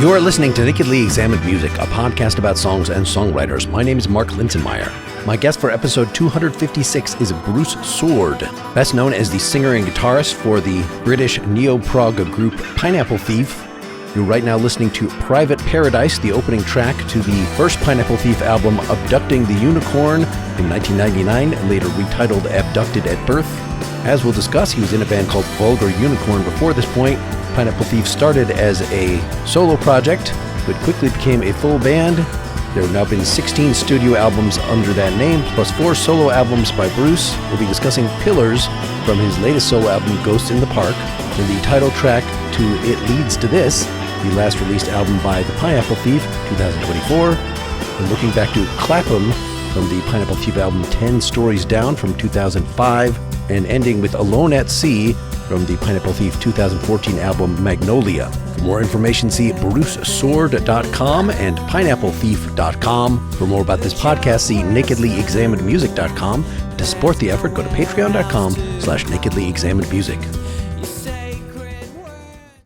You are listening to Nakedly Examined Music, a podcast about songs and songwriters. My name is Mark Linsenmeyer. My guest for episode 256 is Bruce Soord, best known as the singer and guitarist for the British neo-prog group Pineapple Thief. You're right now listening to Private Paradise, the opening track to the first Pineapple Thief album, Abducting the Unicorn, in 1999, later retitled Abducted at Birth. As we'll discuss, he was in a band called Vulgar Unicorn before this point. Pineapple Thief started as a solo project, but quickly became a full band. There have now been 16 studio albums under that name, plus 4 solo albums by Bruce. We'll be discussing Pillars from his latest solo album, Ghost in the Park, and the title track to It Leads to This, the last released album by the Pineapple Thief, 2024. And looking back to Clapham from the Pineapple Thief album 10 Stories Down from 2005, and ending with Alone at Sea from the Pineapple Thief 2014 album Magnolia. For more information, see brucesoord.com and pineapplethief.com. For more about this podcast, see nakedlyexaminedmusic.com. To support the effort, go to patreon.com/nakedlyexaminedmusic.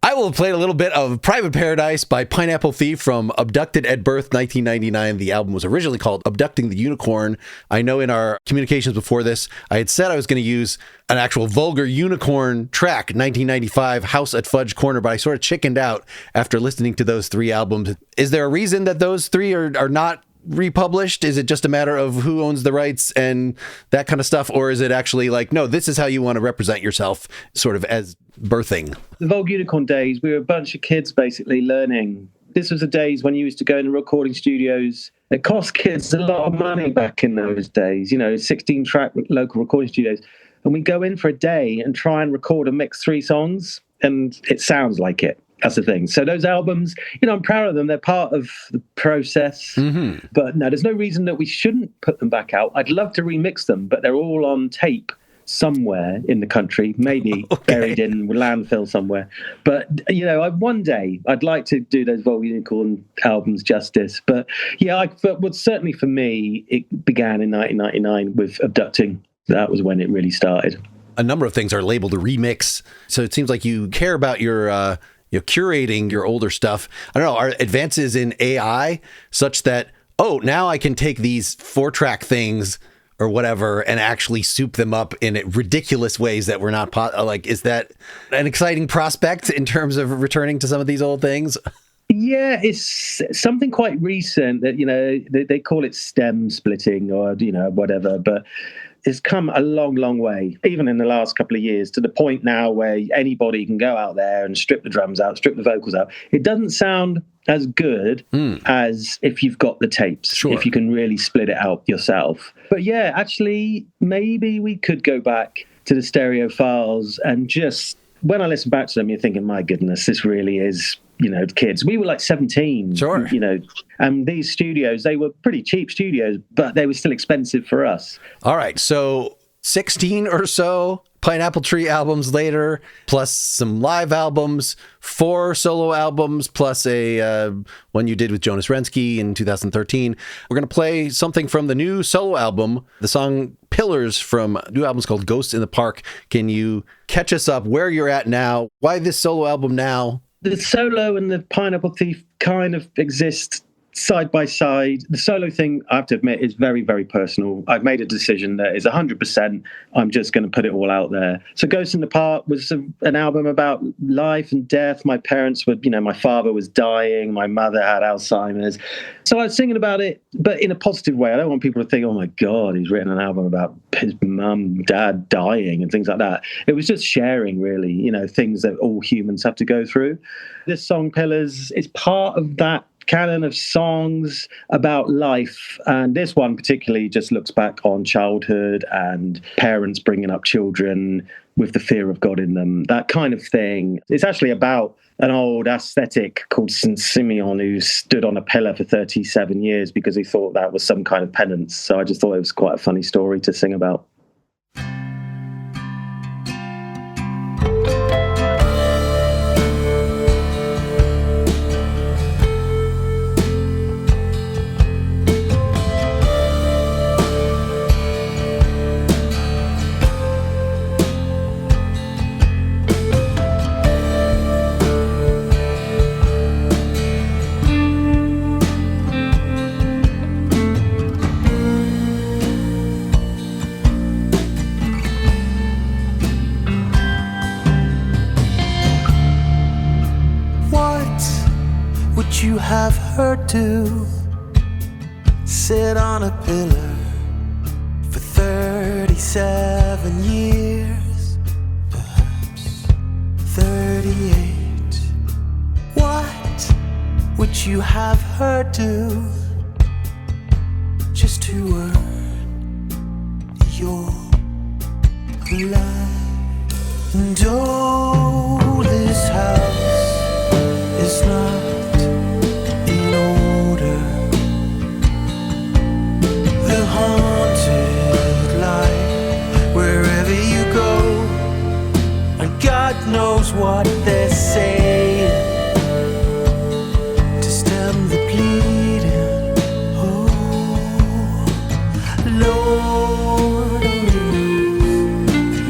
I will play a little bit of Private Paradise by Pineapple Thief from Abducted at Birth, 1999. The album was originally called Abducting the Unicorn. I know in our communications before this, I had said I was going to use an actual Vulgar Unicorn track, 1995, House at Fudge Corner, but I sort of chickened out after listening to those 3 albums. Is there a reason that those 3 are not republished? Is it just a matter of who owns the rights and that kind of stuff? Or is it actually like, no, this is how you want to represent yourself sort of as birthing? The Vulgar Unicorn days, we were a bunch of kids basically learning. This was the days when you used to go into recording studios. It cost kids a lot of money back in those days, 16-track local recording studios. And we go in for a day and try and record and mix 3 songs, and it sounds like it. That's the thing. So those albums, I'm proud of them. They're part of the process. Mm-hmm. But no, there's no reason that we shouldn't put them back out. I'd love to remix them, but they're all on tape somewhere in the country, maybe buried in landfill somewhere. But, one day I'd like to do those Vulgar Unicorn albums justice. But certainly for me, it began in 1999 with Abducting. That was when it really started. A number of things are labeled a remix. So it seems like you care about your... You're curating your older stuff. I don't know, are advances in AI such that, now I can take these 4-track things or whatever and actually soup them up in ridiculous ways that were not, is that an exciting prospect in terms of returning to some of these old things? Yeah, it's something quite recent that, they call it stem splitting or, whatever, but it's come a long, long way, even in the last couple of years, to the point now where anybody can go out there and strip the drums out, strip the vocals out. It doesn't sound as good as if you've got the tapes, if you can really split it out yourself. But yeah, actually, maybe we could go back to the stereo files and just, when I listen back to them, you're thinking, my goodness, this really is... kids. We were like 17, and these studios, they were pretty cheap studios, but they were still expensive for us. All right. So 16 or so Pineapple Tree albums later, plus some live albums, 4 solo albums, plus a one you did with Jonas Rensky in 2013. We're going to play something from the new solo album, the song Pillars from a new album called Ghost in the Park. Can you catch us up where you're at now? Why this solo album now? The solo and the Pineapple Thief kind of exist side by side. The solo thing, I have to admit, is very, very personal. I've made a decision that is 100%. I'm just going to put it all out there. So Ghost in the Park was an album about life and death. My parents were, my father was dying. My mother had Alzheimer's. So I was singing about it, but in a positive way. I don't want people to think, oh my God, he's written an album about his mum, dad dying and things like that. It was just sharing, really, things that all humans have to go through. This song, Pillars, is part of that canon of songs about life, and this one particularly just looks back on childhood and parents bringing up children with the fear of God in them, that kind of thing. It's actually about an old ascetic called St. Simeon who stood on a pillar for 37 years because he thought that was some kind of penance. So I just thought it was quite a funny story to sing about. would you have her do? Sit on a pillar for 37 years, perhaps 38. What would you have her do just to earn your life? And oh, this house is not in order. The haunted light, wherever you go, and God knows what they're saying to stem the bleeding. Oh, Lord,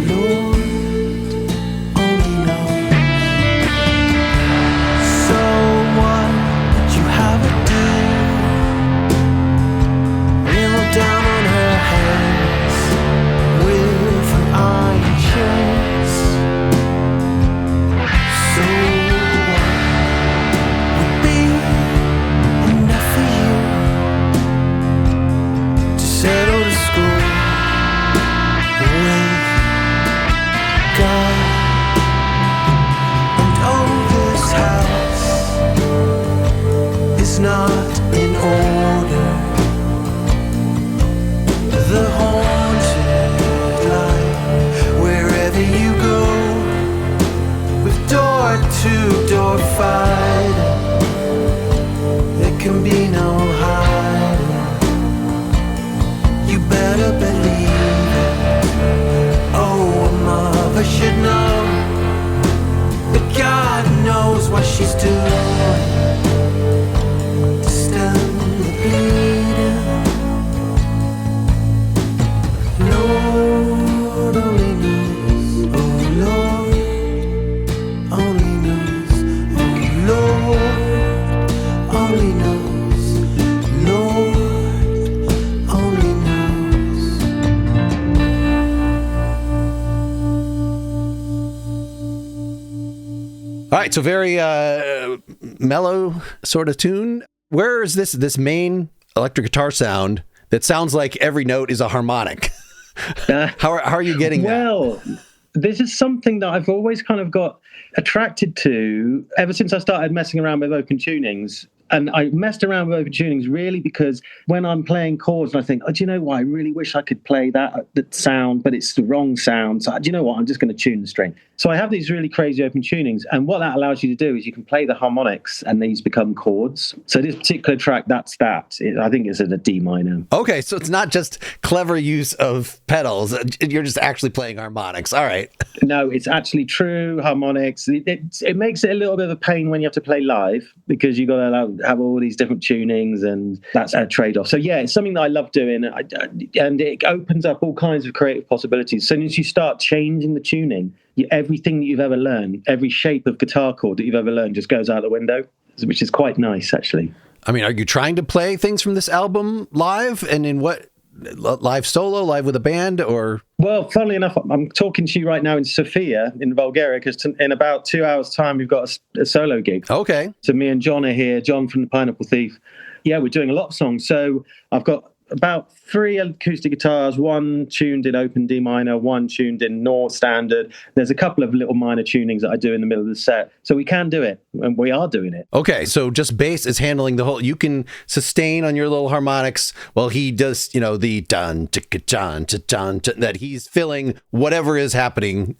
Lord, only knows. So what did you have her do? Kneel down on her hands with her iron chains. So what would be enough for you to settle the score with God? And oh, this house is not in order. The haunted light, wherever you go, with door-to-door fighting, there can be no hiding. You better believe it. Oh, a mother should know, but God knows what she's doing to stem the bleeding. Lord only knows, oh Lord only knows, oh Lord only knows, Lord only knows. All right, so very mellow sort of tune. Where is this main electric guitar sound that sounds like every note is a harmonic? How are you getting that? Well, this is something that I've always kind of got attracted to ever since I started messing around with open tunings. And I messed around with open tunings really because when I'm playing chords and I think, oh, do you know what? I really wish I could play that sound, but it's the wrong sound. So do you know what? I'm just going to tune the string. So I have these really crazy open tunings. And what that allows you to do is you can play the harmonics and these become chords. So this particular track, that's that. I think it's in a D minor. Okay, so it's not just clever use of pedals. You're just actually playing harmonics. All right. No, it's actually true harmonics. It makes it a little bit of a pain when you have to play live because you've got to have all these different tunings, and that's a trade-off. So yeah, it's something that I love doing, and it opens up all kinds of creative possibilities. So as you start changing the tuning, everything that you've ever learned, every shape of guitar chord that you've ever learned just goes out the window, which is quite nice, actually. I mean, are you trying to play things from this album live, and in what, live solo, live with a band, or? Well, funnily enough, I'm talking to you right now in Sofia, in Bulgaria, because in about 2 hours' time, we've got a solo gig. Okay. So me and John are here, John from the Pineapple Thief. Yeah, we're doing a lot of songs. So I've got about 3 acoustic guitars, one tuned in open D minor, one tuned in Nord standard. There's a couple of little minor tunings that I do in the middle of the set. So we can do it, and we are doing it. Okay, so just bass is handling the whole, you can sustain on your little harmonics while he does, the dun, ticka, dun, dun, that he's filling whatever is happening.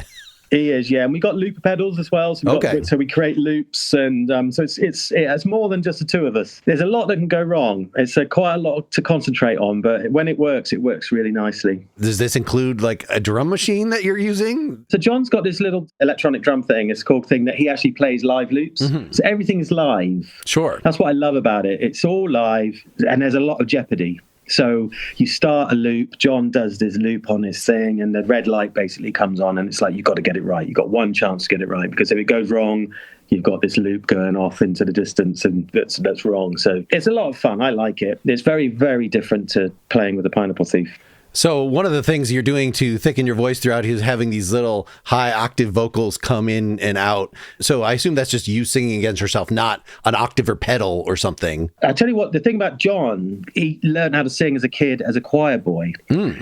He is, yeah, and we got looper pedals as well. So we create loops, and so it's more than just the two of us. There's a lot that can go wrong. It's quite a lot to concentrate on, but when it works really nicely. Does this include like a drum machine that you're using? So John's got this little electronic drum thing. It's called thing that he actually plays live loops. Mm-hmm. So everything is live. Sure, that's what I love about it. It's all live, and there's a lot of jeopardy. So you start a loop, John does this loop on his thing, and the red light basically comes on, and it's like, you've got to get it right. You've got one chance to get it right, because if it goes wrong, you've got this loop going off into the distance, and that's wrong. So it's a lot of fun. I like it. It's very, very different to playing with the Pineapple Thief. So one of the things you're doing to thicken your voice throughout is having these little high octave vocals come in and out. So I assume that's just you singing against yourself, not an octave or pedal or something. I tell you what, the thing about John, he learned how to sing as a kid as a choir boy.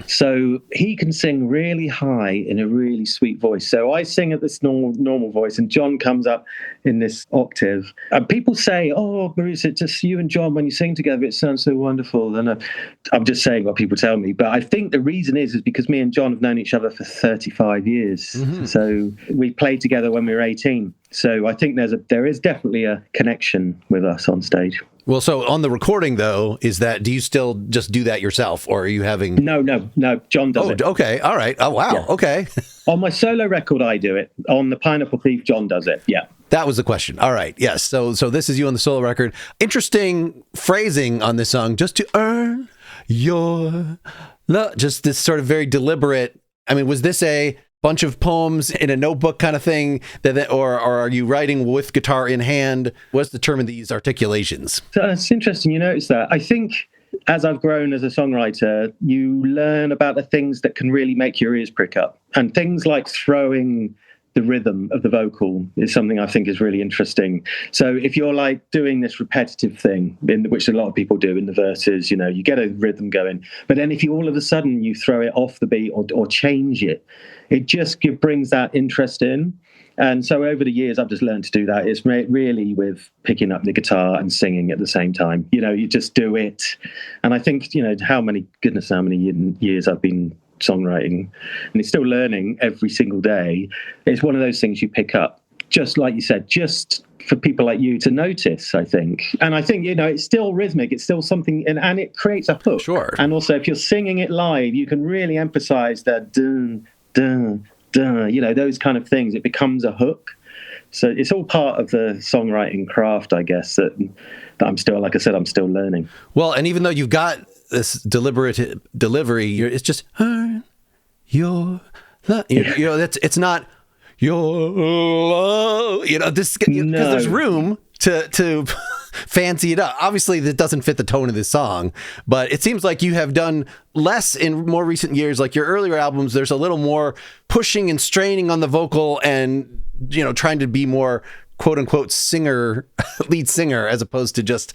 So he can sing really high in a really sweet voice. So I sing at this normal voice, and John comes up in this octave. And people say, oh, Bruce, it's just you and John, when you sing together, it sounds so wonderful. And I'm just saying what people tell me. But I think the reason is because me and John have known each other for 35 years. So we played together when we were 18. So I think there is definitely a connection with us on stage. Well, so on the recording, though, do you still just do that yourself, or are you having... No, John does it. Oh, okay, all right. Oh, wow, yeah. Okay. On my solo record, I do it. On the Pineapple Thief, John does it, yeah. That was the question. All right, yes. So this is you on the solo record. Interesting phrasing on this song, just to earn your love. Just this sort of very deliberate... I mean, was this a bunch of poems in a notebook kind of thing, or are you writing with guitar in hand? What's the term of these articulations? So it's interesting you notice that. I think as I've grown as a songwriter, you learn about the things that can really make your ears prick up. And things like throwing the rhythm of the vocal is something I think is really interesting. So if you're like doing this repetitive thing, which a lot of people do in the verses, you get a rhythm going. But then if you all of a sudden you throw it off the beat or change it, it just brings that interest in. And so over the years, I've just learned to do that. It's really with picking up the guitar and singing at the same time. You just do it. And I think, how many years I've been songwriting, and it's still learning every single day. It's one of those things you pick up, just like you said, just for people like you to notice, I think. And I think, it's still rhythmic. It's still something, and it creates a hook. Sure. And also, if you're singing it live, you can really emphasize that dun, dun, dun, those kind of things. It becomes a hook. So it's all part of the songwriting craft, I guess, that I'm still, like I said, I'm still learning. Well, and even though you've got this deliberate delivery, it's just your love. It's not your love. This because there's room to fancy it up. Obviously, that doesn't fit the tone of this song, but it seems like you have done less in more recent years. Like your earlier albums, there's a little more pushing and straining on the vocal, and trying to be more quote unquote lead singer, as opposed to just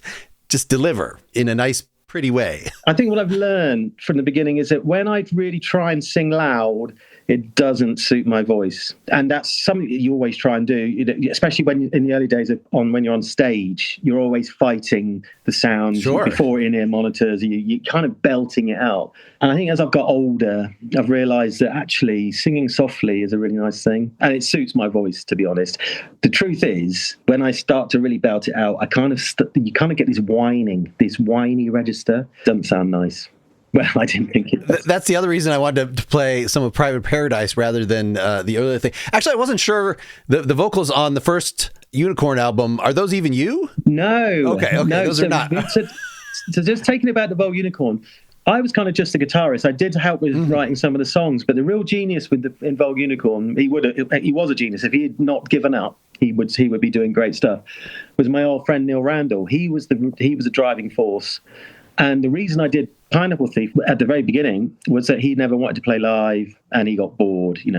deliver in a nice, pretty way. I think what I've learned from the beginning is that when I really try and sing loud, it doesn't suit my voice. And that's something that you always try and do, especially when in the early days when you're on stage, you're always fighting the sound. Sure. Before in-ear monitors, you kind of belting it out. And I think as I've got older, I've realized that actually singing softly is a really nice thing. And it suits my voice, to be honest. The truth is, when I start to really belt it out, you kind of get this whiny register. Doesn't sound nice. Well, I didn't think it was. That's the other reason I wanted to play some of Private Paradise rather than the other thing. Actually, I wasn't sure the vocals on the first Unicorn album, are those even you? No. Okay, no, those are not. So just taking about the Vulgar Unicorn, I was kind of just a guitarist. I did help with writing some of the songs, but the real genius in Vulgar Unicorn, he was a genius. If he had not given up, he would be doing great stuff. Was my old friend Neil Randall. He was the driving force. And the reason I did Pineapple Thief at the very beginning was that he never wanted to play live, and he got bored. He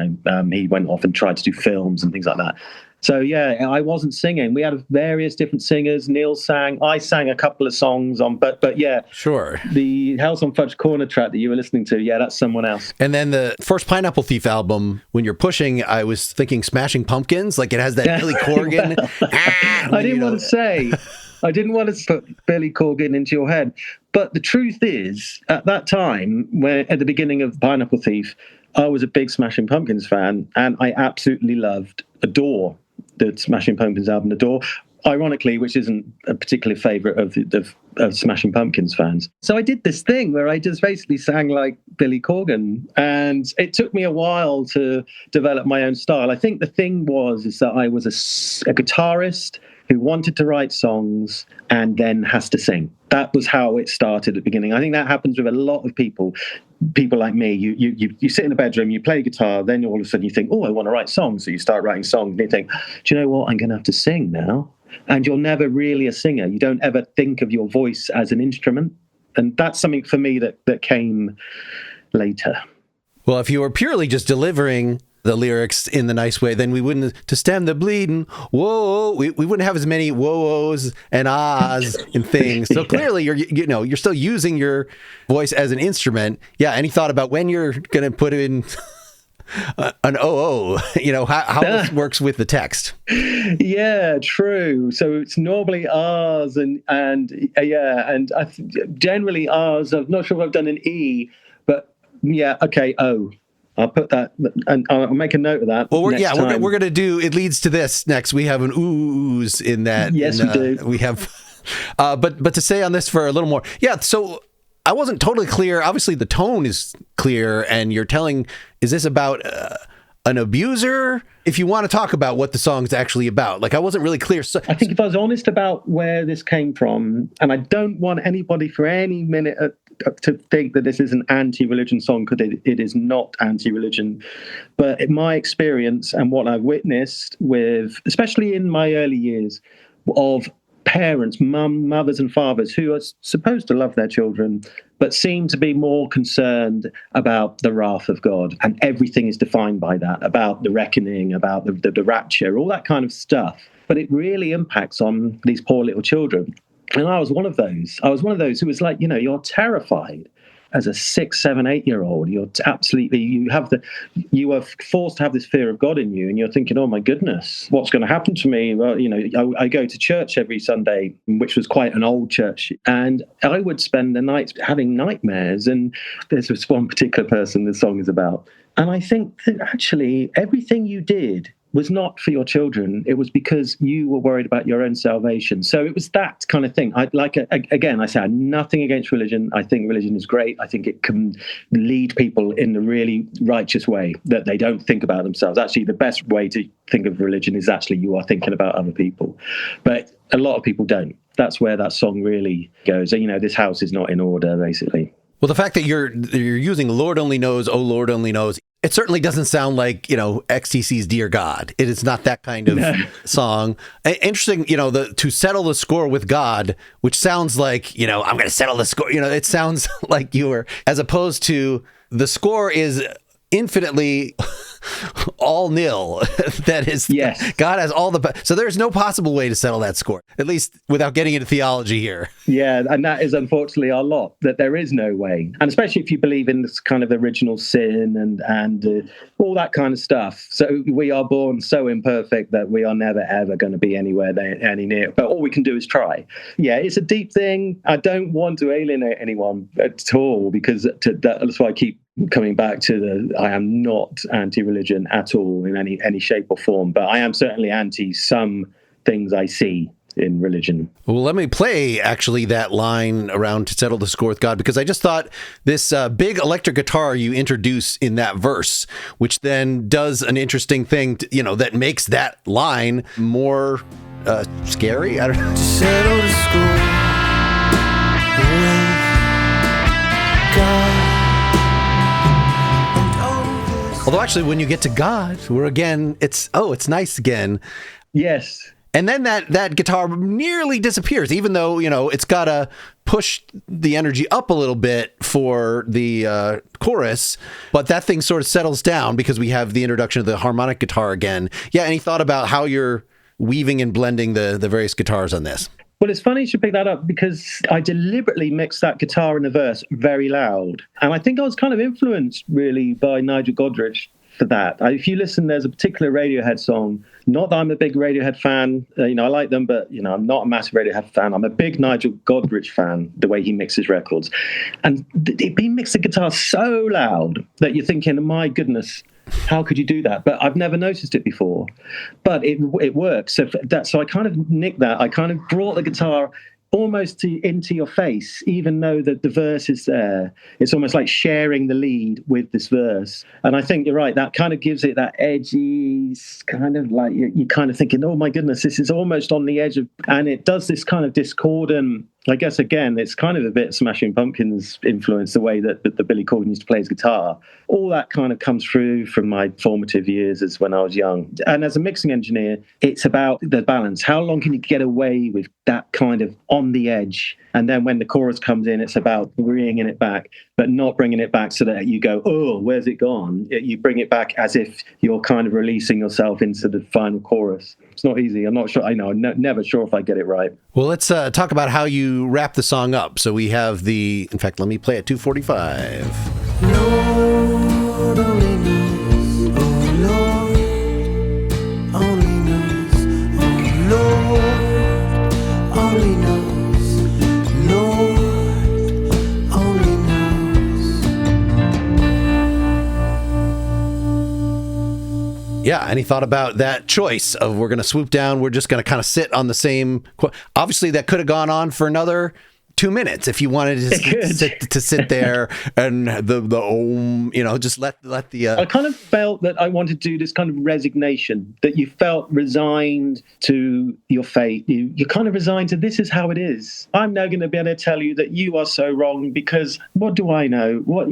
went off and tried to do films and things like that. So yeah, I wasn't singing. We had various different singers. Neil sang. I sang a couple of songs on, but yeah, sure. The House on Fudge Corner track that you were listening to, yeah, that's someone else. And then the first Pineapple Thief album, when you're pushing, I was thinking Smashing Pumpkins, like it has that Billy Corgan. I didn't want to say. I didn't want to put Billy Corgan into your head. But the truth is, at that time, at the beginning of Pineapple Thief, I was a big Smashing Pumpkins fan, and I absolutely adore the Smashing Pumpkins album, Adore. Ironically, which isn't a particular favourite of Smashing Pumpkins fans. So I did this thing where I just basically sang like Billy Corgan, and it took me a while to develop my own style. I think the thing is that I was a guitarist who wanted to write songs and then has to sing. That was how it started at the beginning. I think that happens with a lot of people like me. You sit in the bedroom, you play guitar, then all of a sudden you think, oh, I want to write songs. So you start writing songs and you think, do you know what? I'm going to have to sing now. And you're never really a singer. You don't ever think of your voice as an instrument. And that's something for me that came later. Well, if you were purely just delivering the lyrics in the nice way, then we wouldn't, to stem the bleeding, whoa, we wouldn't have as many whoa-ohs and ahs and things. So clearly you're still using your voice as an instrument. Yeah. Any thought about when you're going to put in an oh, how this works with the text? Yeah, true. So it's normally R's and generally R's. I'm not sure if I've done an E, but yeah, okay, O. I'll put that, and I'll make a note of that. Well, we're going to do, it leads to this next. We have an oohs in that. Yes, we do. We have, but to say on this for a little more. Yeah, so I wasn't totally clear. Obviously, the tone is clear, and you're telling, is this about an abuser? If you want to talk about what the song's actually about. Like, I wasn't really clear. So, I think if I was honest about where this came from, and I don't want anybody for any minute to think that this is an anti-religion song, because it is not anti-religion. But in my experience and what I've witnessed with, especially in my early years, of parents, mothers and fathers who are supposed to love their children, but seem to be more concerned about the wrath of God. And everything is defined by that, about the reckoning, about the rapture, all that kind of stuff. But it really impacts on these poor little children. And I was one of those. I was one of those who was like, you're terrified as a 6, 7, 8-year-old. You are forced to have this fear of God in you, and you're thinking, oh my goodness, what's going to happen to me? Well, I go to church every Sunday, which was quite an old church, and I would spend the nights having nightmares. And there's this one particular person the song is about. And I think that actually everything you did was not for your children. It was because you were worried about your own salvation. So it was that kind of thing. I say nothing against religion. I think religion is great. I think it can lead people in a really righteous way, that they don't think about themselves. Actually, the best way to think of religion is actually you are thinking about other people. But a lot of people don't. That's where that song really goes. This house is not in order, basically. Well, the fact that you're using Lord Only Knows, Oh Lord Only Knows, it certainly doesn't sound like, XTC's Dear God. It is not that kind of song. Interesting, to settle the score with God, which sounds like, I'm going to settle the score. It sounds like you were, as opposed to the score is infinitely all nil. That is, yes. God has all so there's no possible way to settle that score, at least without getting into theology here. Yeah, and that is unfortunately our lot, that there is no way. And especially if you believe in this kind of original sin and all that kind of stuff. So we are born so imperfect that we are never, ever going to be anywhere any near. But all we can do is try. Yeah, it's a deep thing. I don't want to alienate anyone at all, because that's why I keep coming back to I am not anti-religion at all in any shape or form, but I am certainly anti some things I see in religion. Well, let me play actually that line around to settle the score with God, because I just thought this big electric guitar you introduce in that verse, which then does an interesting thing, that makes that line more scary. I don't know. To settle the score with God. Although actually, when you get to God, we're again, it's nice again. Yes. And then that guitar nearly disappears, even though, it's got to push the energy up a little bit for the chorus. But that thing sort of settles down because we have the introduction of the harmonic guitar again. Yeah, any thought about how you're weaving and blending the various guitars on this? Well, it's funny you should pick that up, because I deliberately mixed that guitar in the verse very loud. And I think I was kind of influenced, really, by Nigel Godrich for that. If you listen, there's a particular Radiohead song. Not that I'm a big Radiohead fan. I like them, but, I'm not a massive Radiohead fan. I'm a big Nigel Godrich fan, the way he mixes records. And he mixed the guitar so loud that you're thinking, my goodness, how could you do that? But I've never noticed it before. But it works. So I kind of nicked that. I kind of brought the guitar almost into your face, even though the verse is there. It's almost like sharing the lead with this verse. And I think you're right. That kind of gives it that edgy kind of like you're kind of thinking, oh my goodness, this is almost on the edge of, and it does this kind of discordant I guess, again, it's kind of a bit Smashing Pumpkins influence, the way that the Billy Corgan used to play his guitar. All that kind of comes through from my formative years as when I was young. And as a mixing engineer, it's about the balance. How long can you get away with that kind of on the edge? And then when the chorus comes in, it's about bringing it back, but not bringing it back so that you go, oh, where's it gone? You bring it back as if you're kind of releasing yourself into the final chorus. It's not easy. I'm not sure. I know. I'm never sure if I get it right. Well, let's talk about how you wrap the song up. So we have in fact, let me play at 2:45. Lord only knows, oh Lord only knows, oh Lord only knows, Lord only knows. Yeah, any thought about that choice of we're going to swoop down, we're just going to kind of sit on the same... Obviously, that could have gone on for another 2 minutes if you wanted to sit there and just let the... I kind of felt that I wanted to do this kind of resignation, that you felt resigned to your fate. You're kind of resigned to this is how it is. I'm now going to be able to tell you that you are so wrong because what do I know? What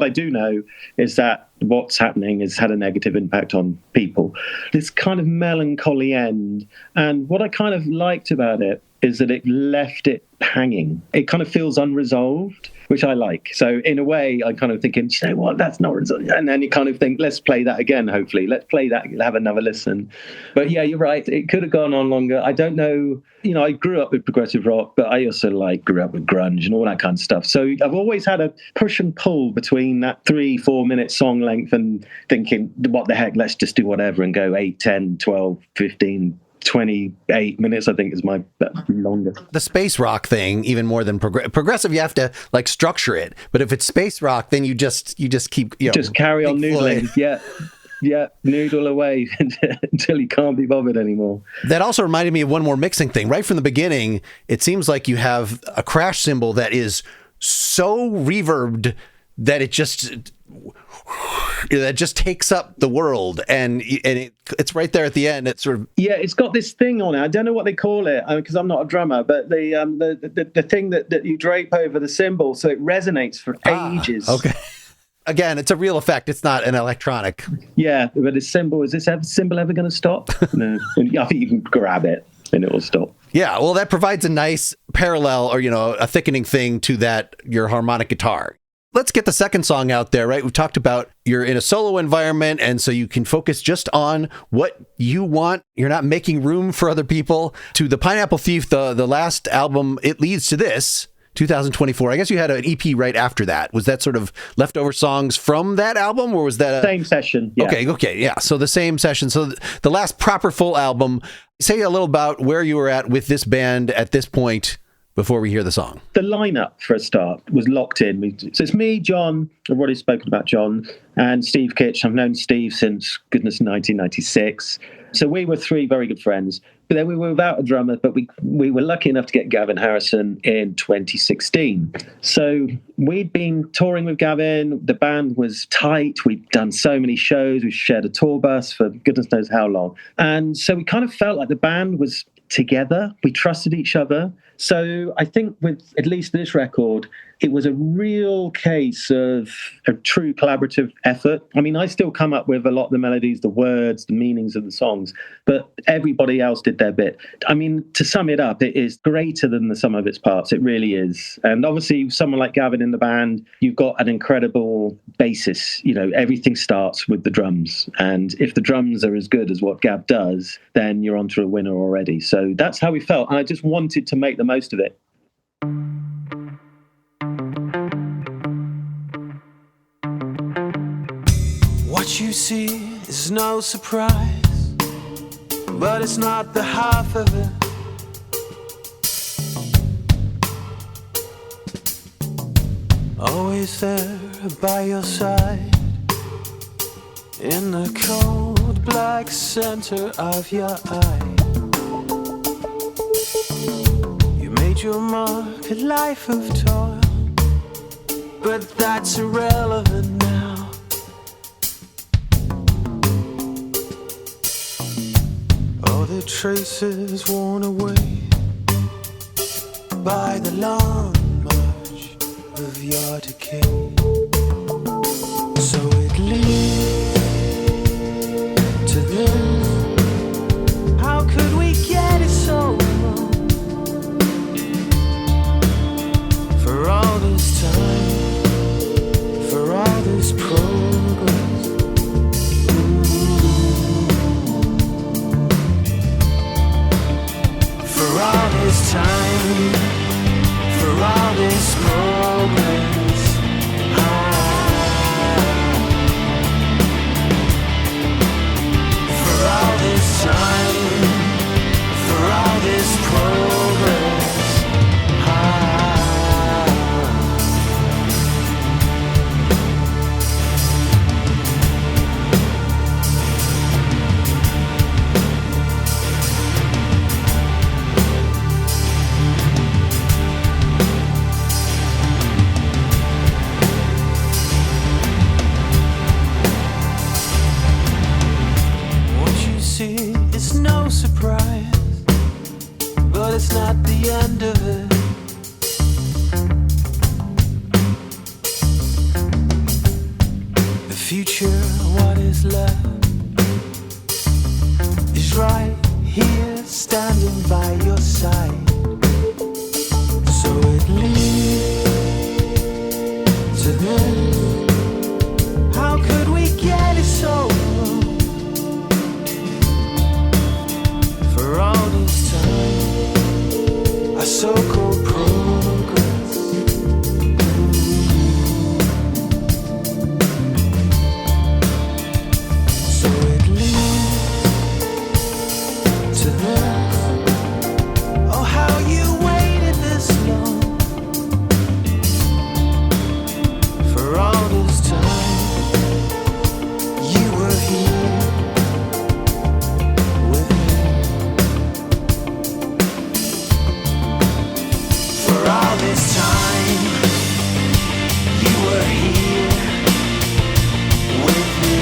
I do know is that what's happening has had a negative impact on people. This kind of melancholy end. And what I kind of liked about it is that it left it hanging. It kind of feels unresolved, which I like. So in a way, I'm kind of thinking, you know what, that's not resolved. And then you kind of think, let's play that again, hopefully. Let's play that, have another listen. But yeah, you're right. It could have gone on longer. I don't know. I grew up with progressive rock, but I also grew up with grunge and all that kind of stuff. So I've always had a push and pull between that 3-4 minute song length and thinking, what the heck, let's just do whatever and go 8, 10, 12, 15, 28 minutes, I think, is my longest. The space rock thing, even more than progressive, you have to structure it. But if it's space rock, then you just keep just carry on noodling. Yeah, noodle away until you can't be bothered anymore. That also reminded me of one more mixing thing. Right from the beginning, it seems like you have a crash cymbal that is so reverbed that it just takes up the world, and it's right there at the end. It's sort of it's got this thing on it. I don't know what they call it because I'm not a drummer, but the thing that you drape over the cymbal so it resonates for ages. Okay. Again, it's a real effect. It's not an electronic. Yeah, but is this cymbal ever going to stop? No. I think you can grab it and it will stop. Yeah, well, that provides a nice parallel or a thickening thing to your harmonic guitar. Let's get the second song out there, right? We've talked about you're in a solo environment, and so you can focus just on what you want. You're not making room for other people. To the Pineapple Thief, the last album, it leads to this, 2024. I guess you had an EP right after that. Was that sort of leftover songs from that album, or was that same session? Yeah. Okay, yeah. So the same session. So the last proper full album. Say a little about where you were at with this band at this point before we hear the song. The lineup, for a start, was locked in. So it's me, John, I've already spoken about John, and Steve Kitch. I've known Steve since, 1996. So we were 3 very good friends. But then we were without a drummer, but we were lucky enough to get Gavin Harrison in 2016. So we'd been touring with Gavin. The band was tight. We'd done so many shows. We shared a tour bus for goodness knows how long. And so we kind of felt like the band was together. We trusted each other. So I think with at least this record, it was a real case of a true collaborative effort. I mean, I still come up with a lot of the melodies, the words, the meanings of the songs, but everybody else did their bit. I mean, to sum it up, it is greater than the sum of its parts. It really is. And obviously, someone like Gavin in the band, you've got an incredible basis. Everything starts with the drums. And if the drums are as good as what Gav does, then you're onto a winner already. So that's how we felt. And I just wanted to make the most of it. What you see is no surprise, but it's not the half of it. Always there by your side, in the cold black center of your eye. You made your mark, a life of toil, but that's irrelevant now. All the traces worn away, by the long march of your decay. So it leads to this. How could we get it so wrong? For all this time, for all this progress. For all this time, for all this progress. For all this time, for all this progress. It's no surprise, but it's not the end of it. The future, what is left, is right here, standing by your side. So it leads to this. How could we get it so wrong? For all this time, our so-called progress. So it leads to this. Oh, how you waited this long. For all this time, you were here. This time, you were here with me.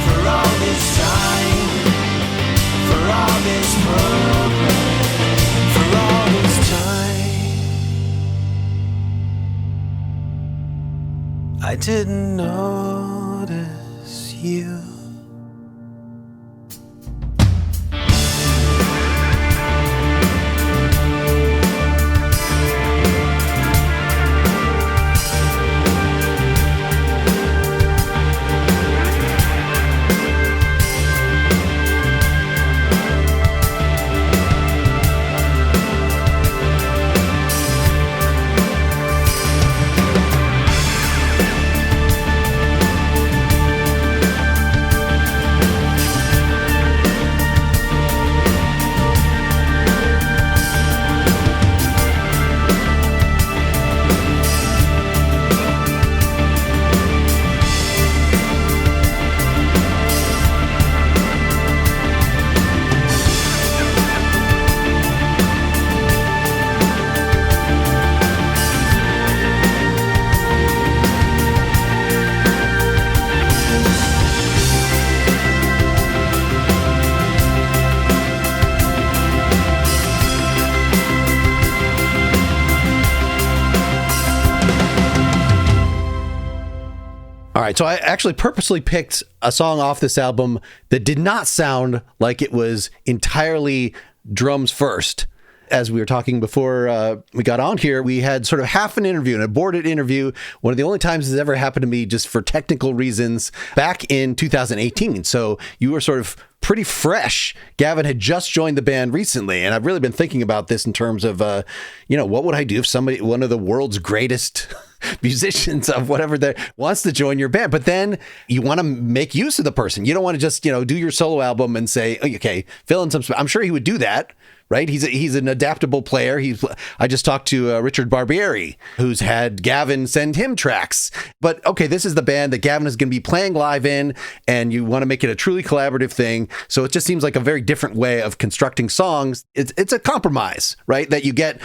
For all this time, for all this progress, for all this time, I didn't notice you. All right, so I actually purposely picked a song off this album that did not sound like it was entirely drums first. As we were talking before we got on here, we had sort of half an interview, an aborted interview. One of the only times this ever happened to me just for technical reasons back in 2018. So you were sort of pretty fresh. Gavin had just joined the band recently, and I've really been thinking about this in terms of, what would I do if one of the world's greatest musicians of whatever that wants to join your band, but then you want to make use of the person. You don't want to just, do your solo album and say, okay, fill in some, I'm sure he would do that. Right? He's an adaptable player. I just talked to Richard Barbieri, who's had Gavin send him tracks. But okay, this is the band that Gavin is going to be playing live in, and you want to make it a truly collaborative thing. So it just seems like a very different way of constructing songs. It's a compromise, right? That you get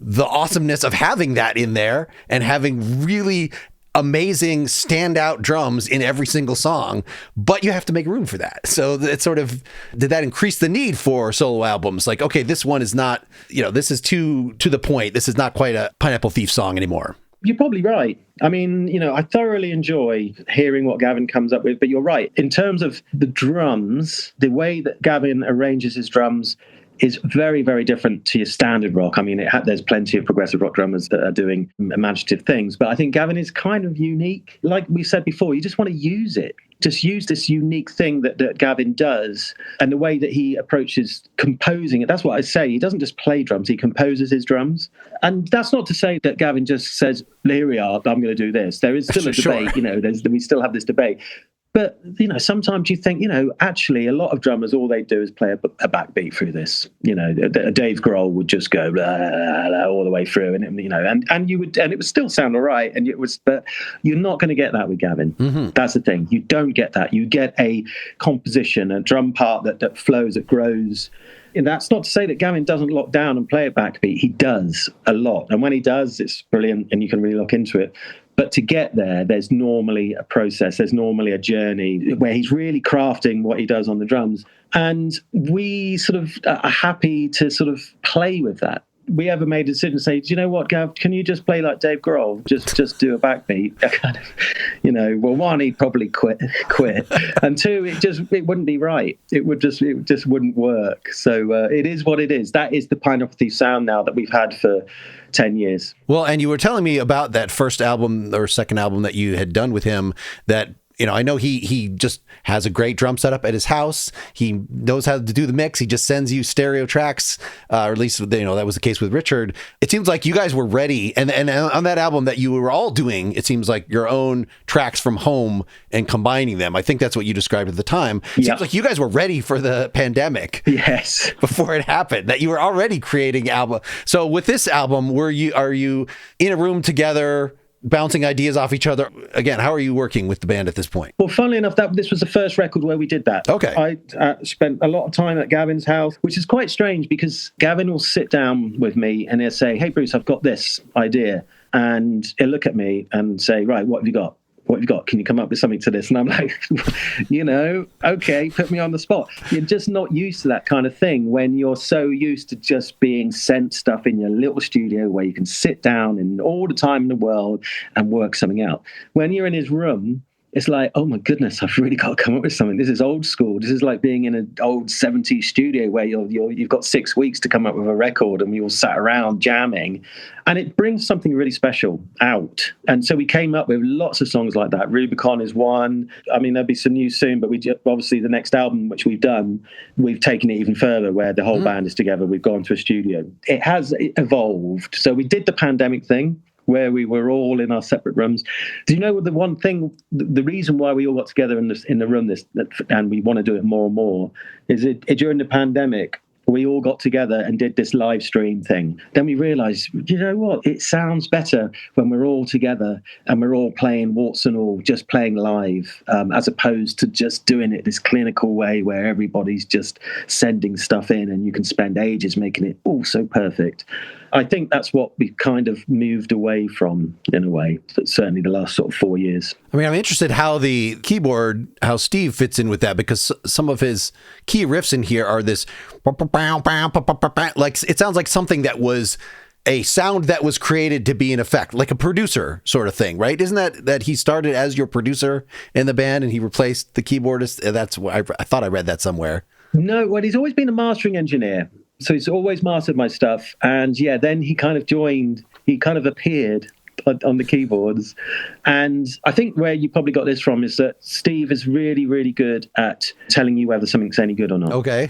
the awesomeness of having that in there and having really amazing standout drums in every single song, but you have to make room for that. So it sort of, did that increase the need for solo albums? Like, okay, this one is not, this is too to the point. This is not quite a Pineapple Thief song anymore. You're probably right. I mean, I thoroughly enjoy hearing what Gavin comes up with, but you're right. In terms of the drums, the way that Gavin arranges his drums is very, very different to your standard rock. I mean, there's plenty of progressive rock drummers that are doing imaginative things, but I think Gavin is kind of unique. Like we said before, you just want to use it. Just use this unique thing that Gavin does, and the way that he approaches composing it. That's what I say. He doesn't just play drums, he composes his drums. And that's not to say that Gavin just says, here we are, I'm going to do this. There is still a debate, sure. We still have this debate. But, sometimes you think, actually a lot of drummers, all they do is play a backbeat through this. Dave Grohl would just go blah, blah, blah, all the way through, and it would still sound all right. But you're not going to get that with Gavin. Mm-hmm. That's the thing. You don't get that. You get a composition, a drum part that flows, that grows. And that's not to say that Gavin doesn't lock down and play a backbeat. He does a lot. And when he does, it's brilliant, and you can really look into it. But to get there, there's normally a process. There's normally a journey where he's really crafting what he does on the drums. And we sort of are happy to sort of play with that. We ever made a decision to say, do you know what, Gav, can you just play like Dave Grohl? Just do a backbeat. Kind of, well, one, he'd probably quit. And two, it wouldn't be right. It just wouldn't work. So it is what it is. That is the Pineapple Thief sound now that we've had for 10 years. Well, and you were telling me about that first album or second album that you had done with him that, I know he just has a great drum setup at his house. He knows how to do the mix. He just sends you stereo tracks, or at least, that was the case with Richard. It seems like you guys were ready. And on that album that you were all doing, it seems like your own tracks from home and combining them. I think that's what you described at the time. It seems like you guys were ready for the pandemic. Yes. Before it happened, that you were already creating album. So with this album, are you in a room together, bouncing ideas off each other? Again, how are you working with the band at this point? Well, funnily enough, this was the first record where we did that. Okay. I spent a lot of time at Gavin's house, which is quite strange because Gavin will sit down with me and he'll say, hey, Bruce, I've got this idea. And he'll look at me and say, right, what have you got? What have you got? Can you come up with something to this? And I'm like, okay, put me on the spot. You're just not used to that kind of thing when you're so used to just being sent stuff in your little studio where you can sit down and all the time in the world and work something out. When you're in his room, it's like, oh my goodness, I've really got to come up with something. This is old school. This is like being in an old 70s studio where you've got 6 weeks to come up with a record and we all sat around jamming. And it brings something really special out. And so we came up with lots of songs like that. Rubicon is one. I mean, there'll be some news soon, but obviously the next album, which we've done, we've taken it even further where the whole band is together. We've gone to a studio. It has evolved. So we did the pandemic thing, where we were all in our separate rooms. Do you know the one thing, the reason why we all got together in the room, and we want to do it more and more, is during the pandemic, we all got together and did this live stream thing. Then we realized, you know what, it sounds better when we're all together and we're all playing warts and all, just playing live, as opposed to just doing it this clinical way where everybody's just sending stuff in and you can spend ages making it all so perfect. I think that's what we kind of moved away from, in a way, certainly the last sort of 4 years. I mean, I'm interested how the keyboard, how Steve fits in with that, because some of his key riffs in here are this, like, it sounds like something that was a sound that was created to be an effect, like a producer sort of thing, right? Isn't that he started as your producer in the band and he replaced the keyboardist? That's what I thought I read that somewhere. No, well, he's always been a mastering engineer. So he's always mastered my stuff. And then he kind of appeared on the keyboards. And I think where you probably got this from is that Steve is really, really good at telling you whether something's any good or not. Okay.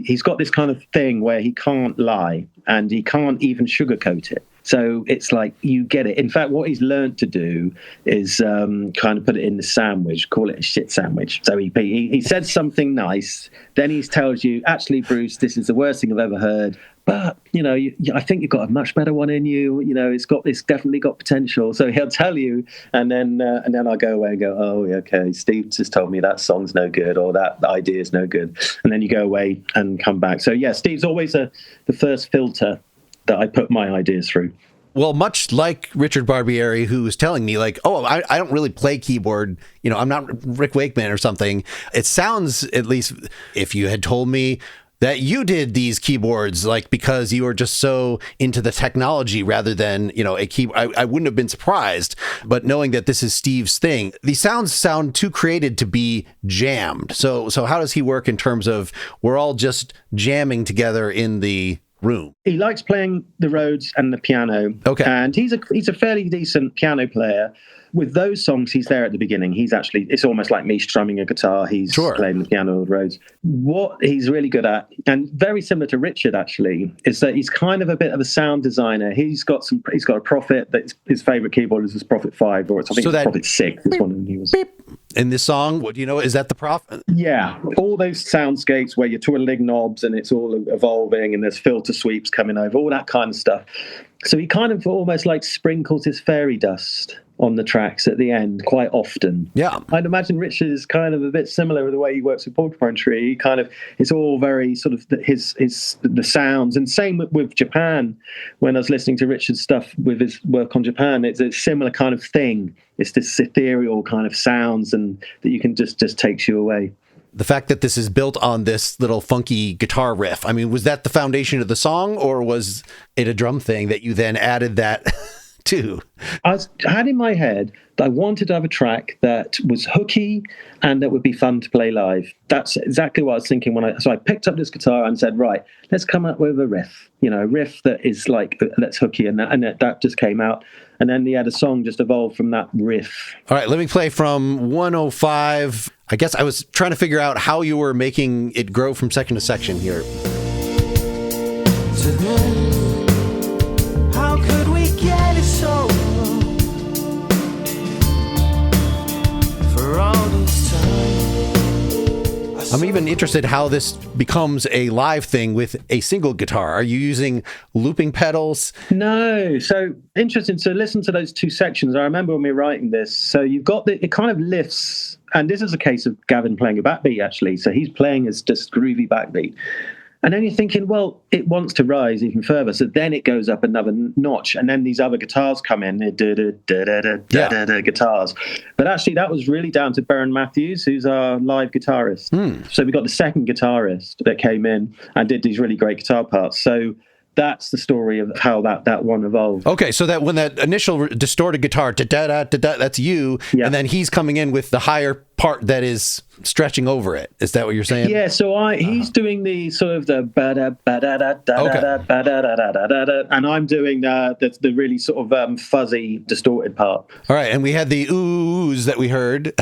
He's got this kind of thing where he can't lie and he can't even sugarcoat it. So it's like you get it. In fact, what he's learned to do is kind of put it in the sandwich, call it a shit sandwich. So he said something nice, then he tells you, actually, Bruce, this is the worst thing I've ever heard. But, I think you've got a much better one in you. It's definitely got potential. So he'll tell you, and then I'll go away and go, oh, okay, Steve just told me that song's no good or that idea is no good. And then you go away and come back. So, yeah, Steve's always the first filter that I put my ideas through. Well, much like Richard Barbieri, who was telling me, like, oh, I don't really play keyboard. You know, I'm not Rick Wakeman or something. It sounds, at least if you had told me that you did these keyboards, like, because you were just so into the technology rather than, you know, a keyboard, I wouldn't have been surprised. But knowing that this is Steve's thing, these sounds sound too created to be jammed. So how does he work in terms of we're all just jamming together in the room? He likes playing the Rhodes and the piano. Okay. And he's a fairly decent piano player. With those songs, he's there at the beginning. It's almost like me strumming a guitar. He's playing the piano with Rhodes. What he's really good at, and very similar to Richard actually, is that he's kind of a bit of a sound designer. He's got a Prophet. That his favorite keyboard is his Prophet 5, or I think it's Prophet 6. It's one of them he was. Beep. In this song, what do you know? Is that the Prophet? Yeah, all those soundscapes where you're twiddling knobs and it's all evolving and there's filter sweeps coming over, all that kind of stuff. So he kind of almost like sprinkles his fairy dust on the tracks at the end quite often. Yeah. I'd imagine Richard is kind of a bit similar with the way he works with Porcupine Tree. He kind of, it's all very sort of the sounds, and same with Japan. When I was listening to Richard's stuff with his work on Japan, it's a similar kind of thing. It's this ethereal kind of sounds, and that you can just takes you away. The fact that this is built on this little funky guitar riff, I mean, was that the foundation of the song, or was it a drum thing that you then added that to? I had in my head that I wanted to have a track that was hooky and that would be fun to play live. That's exactly what I was thinking so I picked up this guitar and said, right, let's come up with a riff, a riff that is like, that's hooky, and that just came out. And then the song just evolved from that riff. All right, let me play from 105. I guess I was trying to figure out how you were making it grow from section to section here. How could we get it so wrong for all this time? I'm even interested how this becomes a live thing with a single guitar. Are you using looping pedals? No. So interesting to listen to those two sections. I remember when we were writing this. So you've got it kind of lifts, and this is a case of Gavin playing a backbeat actually. So he's playing as just groovy backbeat. And then you're thinking, well, it wants to rise even further. So then it goes up another notch. And then these other guitars come in, guitars. But actually, that was really down to Baron Matthews, who's our live guitarist. So we got the second guitarist that came in and did these really great guitar parts. So that's the story of how that one evolved. Okay, so that when that initial distorted guitar, that's you, and then he's coming in with the higher part that is stretching over it. Is that what you're saying? Yeah, so he's doing the sort of the and I'm doing the really sort of fuzzy, distorted part. All right, and we had the oohs that we heard.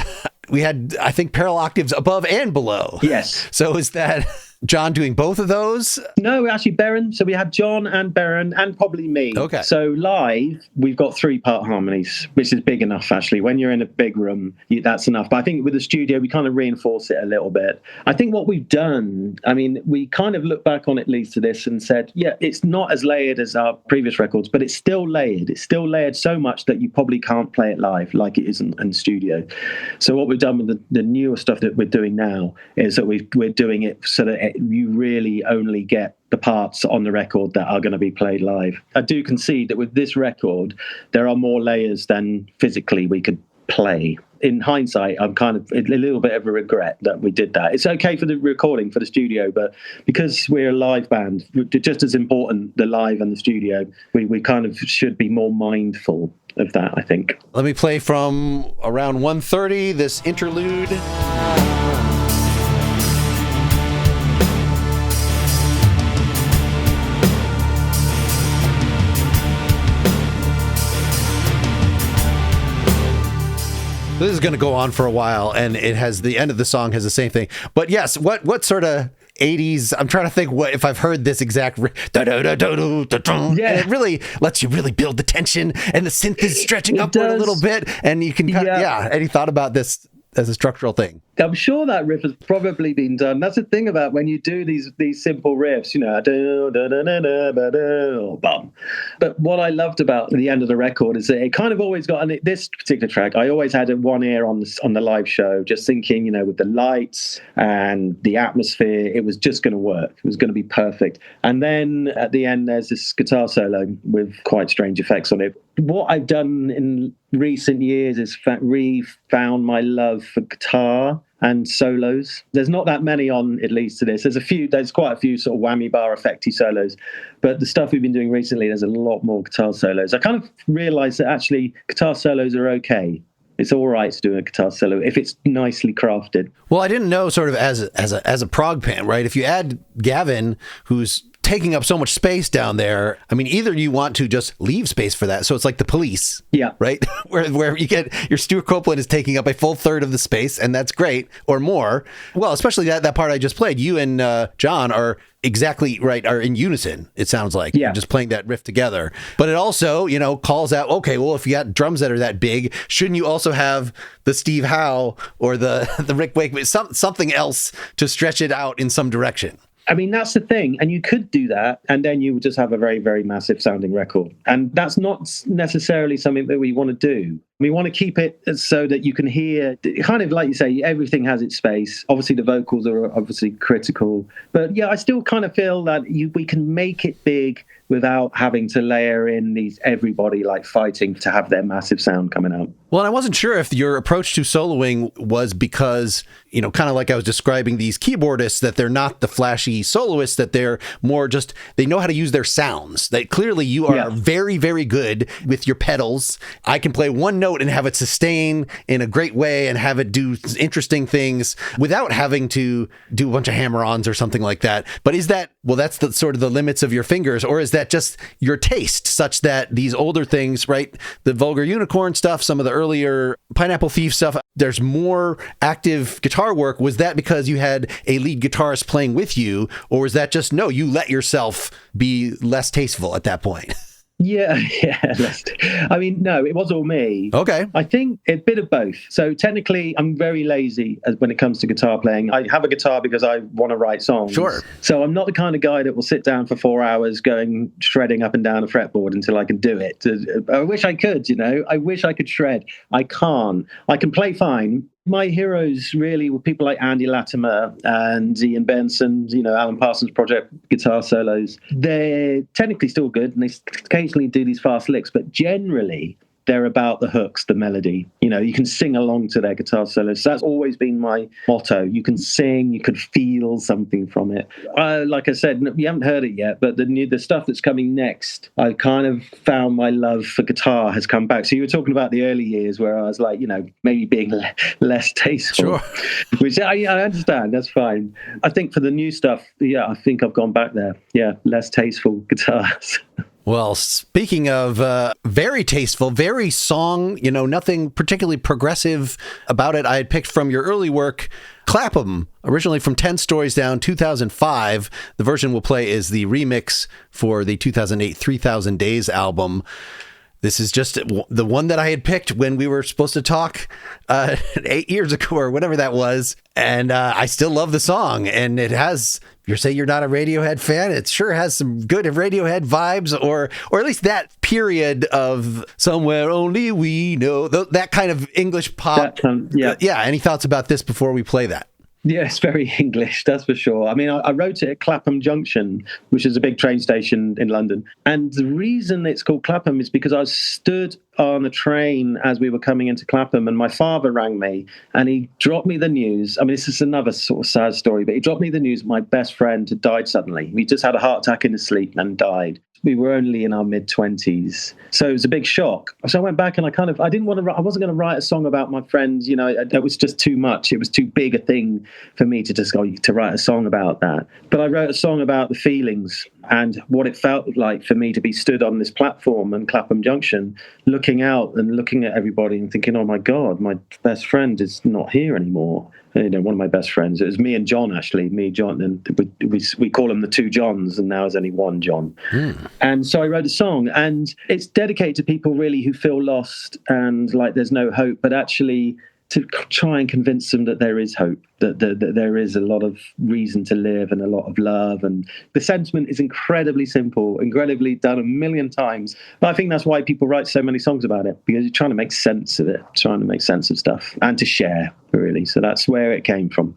We had, I think, parallel octaves above and below. Yes. So is that John doing both of those? No, actually Baron. So we had John and Baron and probably me. Okay. So live, we've got 3-part harmonies, which is big enough, actually. When you're in a big room, that's enough. But I think with the studio, we kind of reinforce it a little bit. I think what we've done, I mean, we kind of look back on it, leads to this, and said, yeah, it's not as layered as our previous records, but it's still layered. It's still layered so much that you probably can't play it live like it is in studio. So what we've done with the newer stuff that we're doing now is that we're doing it so that you really only get the parts on the record that are going to be played live. I do concede that with this record, there are more layers than physically we could play. In hindsight, I'm kind of a little bit of a regret that we did that. It's okay for the recording, for the studio, but because we're a live band, just as important, the live and the studio, we kind of should be more mindful of that, I think. Let me play from around 1:30, this interlude. This is going to go on for a while, and it has the end of the song has the same thing. But yes, what sort of 80s? I'm trying to think what if I've heard this exact. Yeah, and it really lets you really build the tension, and the synth is stretching upward a little bit, and you can. Any thought about this? as a structural thing? I'm sure that riff has probably been done. That's the thing about when you do these simple riffs, bum. But what I loved about the end of the record is that it kind of always got, and this particular track, I always had one ear on the live show, just thinking, with the lights and the atmosphere, it was just going to work. It was going to be perfect. And then at the end, there's this guitar solo with quite strange effects on it. What I've done in recent years is found my love for guitar and solos. There's not that many on, at least to this. There's quite a few sort of whammy bar effecty solos, but the stuff we've been doing recently, there's a lot more guitar solos. I kind of realized that actually guitar solos are okay. It's all right to do a guitar solo if it's nicely crafted. Well, I didn't know sort of as a prog fan, right? If you add Gavin, who's taking up so much space down there, I mean, either you want to just leave space for that, so it's like the Police, right? where you get your Stuart Copeland is taking up a full third of the space, and that's great, or more. Well, especially that part I just played, you and John are exactly right, are in unison, it sounds like. You're just playing that riff together. But it also, calls out, okay, well, if you got drums that are that big, shouldn't you also have the Steve Howe or the Rick Wakeman, something else to stretch it out in some direction? I mean, that's the thing. And you could do that, and then you would just have a very, very massive sounding record. And that's not necessarily something that we want to do. We want to keep it so that you can hear, kind of like you say, everything has its space. Obviously, the vocals are obviously critical. But yeah, I still kind of feel that we can make it big without having to layer in everybody like fighting to have their massive sound coming out. Well, and I wasn't sure if your approach to soloing was because, kind of like I was describing these keyboardists, that they're not the flashy soloists, that they're more just, they know how to use their sounds. That clearly you are very, very good with your pedals. I can play one note and have it sustain in a great way and have it do interesting things without having to do a bunch of hammer-ons or something like that. But is that, that's the sort of the limits of your fingers, or is that just your taste such that these older things, right? The Vulgar Unicorn stuff, some of the earlier Pineapple Thief stuff, there's more active guitar work. Was that because you had a lead guitarist playing with you, or was that just, no, you let yourself be less tasteful at that point? Yeah. I mean, no, it was all me. Okay. I think a bit of both. So technically, I'm very lazy when it comes to guitar playing. I have a guitar because I want to write songs. Sure. So I'm not the kind of guy that will sit down for 4 hours shredding up and down a fretboard until I can do it. I wish I could, I wish I could shred. I can't. I can play fine. My heroes really were people like Andy Latimer and Ian Benson, Alan Parsons Project guitar solos. They're technically still good, and they occasionally do these fast licks, but generally they're about the hooks, the melody. You can sing along to their guitar solos. So that's always been my motto. You can sing, you can feel something from it. Like I said, you haven't heard it yet, but the stuff that's coming next, I kind of found my love for guitar has come back. So you were talking about the early years where I was like, maybe being less tasteful. Sure. Which I understand. That's fine. I think for the new stuff, I think I've gone back there. Yeah, less tasteful guitars. Well, speaking of very tasteful, very song, nothing particularly progressive about it. I had picked from your early work, Clapham, originally from 10 Stories Down, 2005. The version we'll play is the remix for the 2008 3000 Days album. This is just the one that I had picked when we were supposed to talk 8 years ago or whatever that was. And I still love the song. And it has, you say you're not a Radiohead fan, it sure has some good Radiohead vibes, or at least that period of Somewhere Only We Know, that kind of English pop. Yeah. Any thoughts about this before we play that? Yeah, it's very English, that's for sure. I mean, I wrote it at Clapham Junction, which is a big train station in London. And the reason it's called Clapham is because I stood on a train as we were coming into Clapham, and my father rang me and he dropped me the news. I mean, this is another sort of sad story, but he dropped me the news my best friend had died suddenly. He just had a heart attack in his sleep and died. We were only in our mid-20s. So it was a big shock. So I went back and I wasn't going to write a song about my friends. It was just too much. It was too big a thing for me to just go to write a song about that. But I wrote a song about the feelings and what it felt like for me to be stood on this platform in Clapham Junction, looking out and looking at everybody and thinking, oh my God, my best friend is not here anymore. One of my best friends. It was me and John, actually. Me, John, and we call him the two Johns, and now there's only one John. And so I wrote a song, and it's dedicated to people really who feel lost and like there's no hope, but actually to try and convince them that there is hope, that there is a lot of reason to live and a lot of love. And the sentiment is incredibly simple, incredibly done a million times. But I think that's why people write so many songs about it, because you're trying to make sense of it, trying to make sense of stuff and to share, really. So that's where it came from.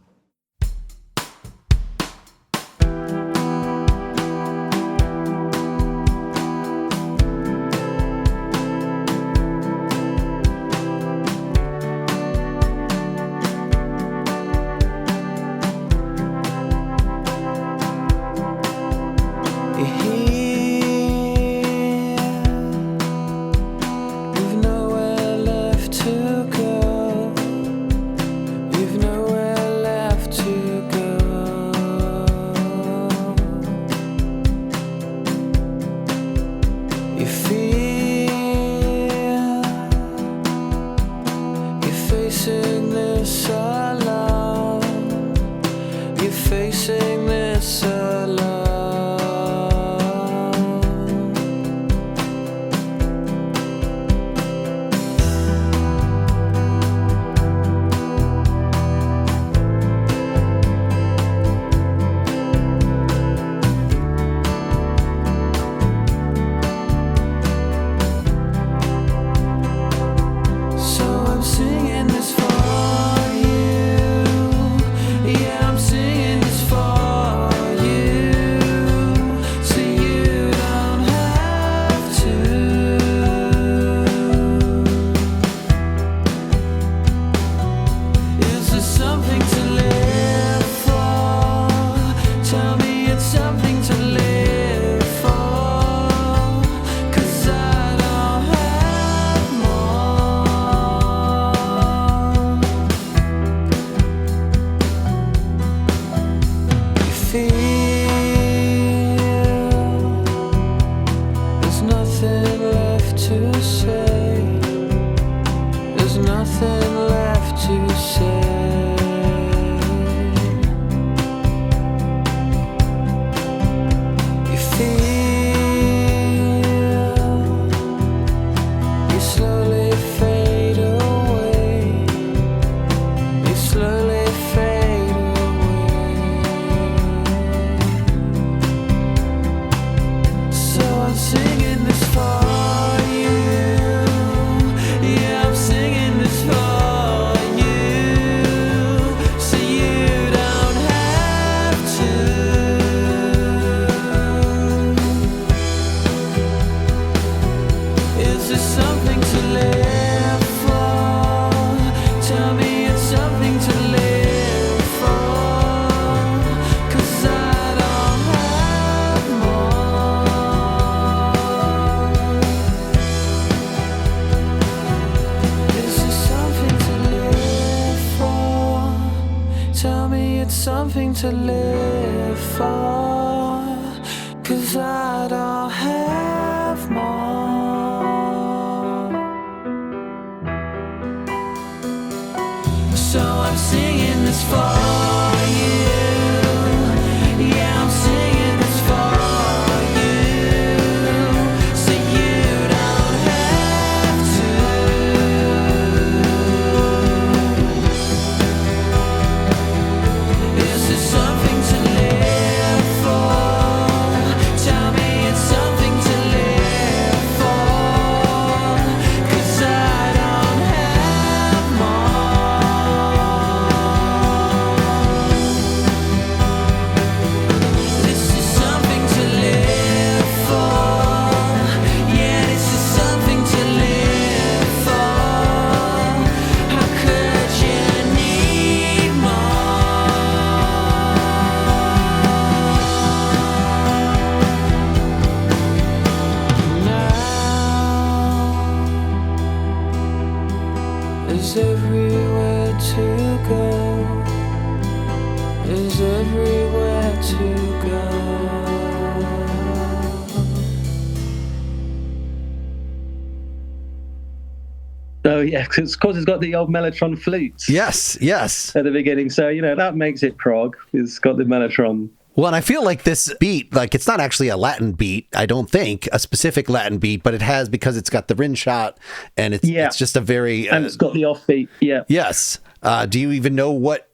Something to live for, 'cause I don't have more. So I'm singing this for you. Yeah, I'm singing this for you. So you don't have to. Is this something to live for? Tell me it's something to live for, 'cause I don't have more. This is something to live for. Yeah, this is something to live for. How could you need more? Now is everywhere to go. Is everywhere to go. So yeah, because it's got the old Mellotron flutes Yes, yes. at the beginning. So, that makes it prog. It's got the Mellotron Well, and I feel like this beat, like it's not actually a Latin beat, I don't think, a specific Latin beat, but it has, because it's got the rin shot, and it's just a very... and it's got the offbeat, yeah. Yes. Do you even know what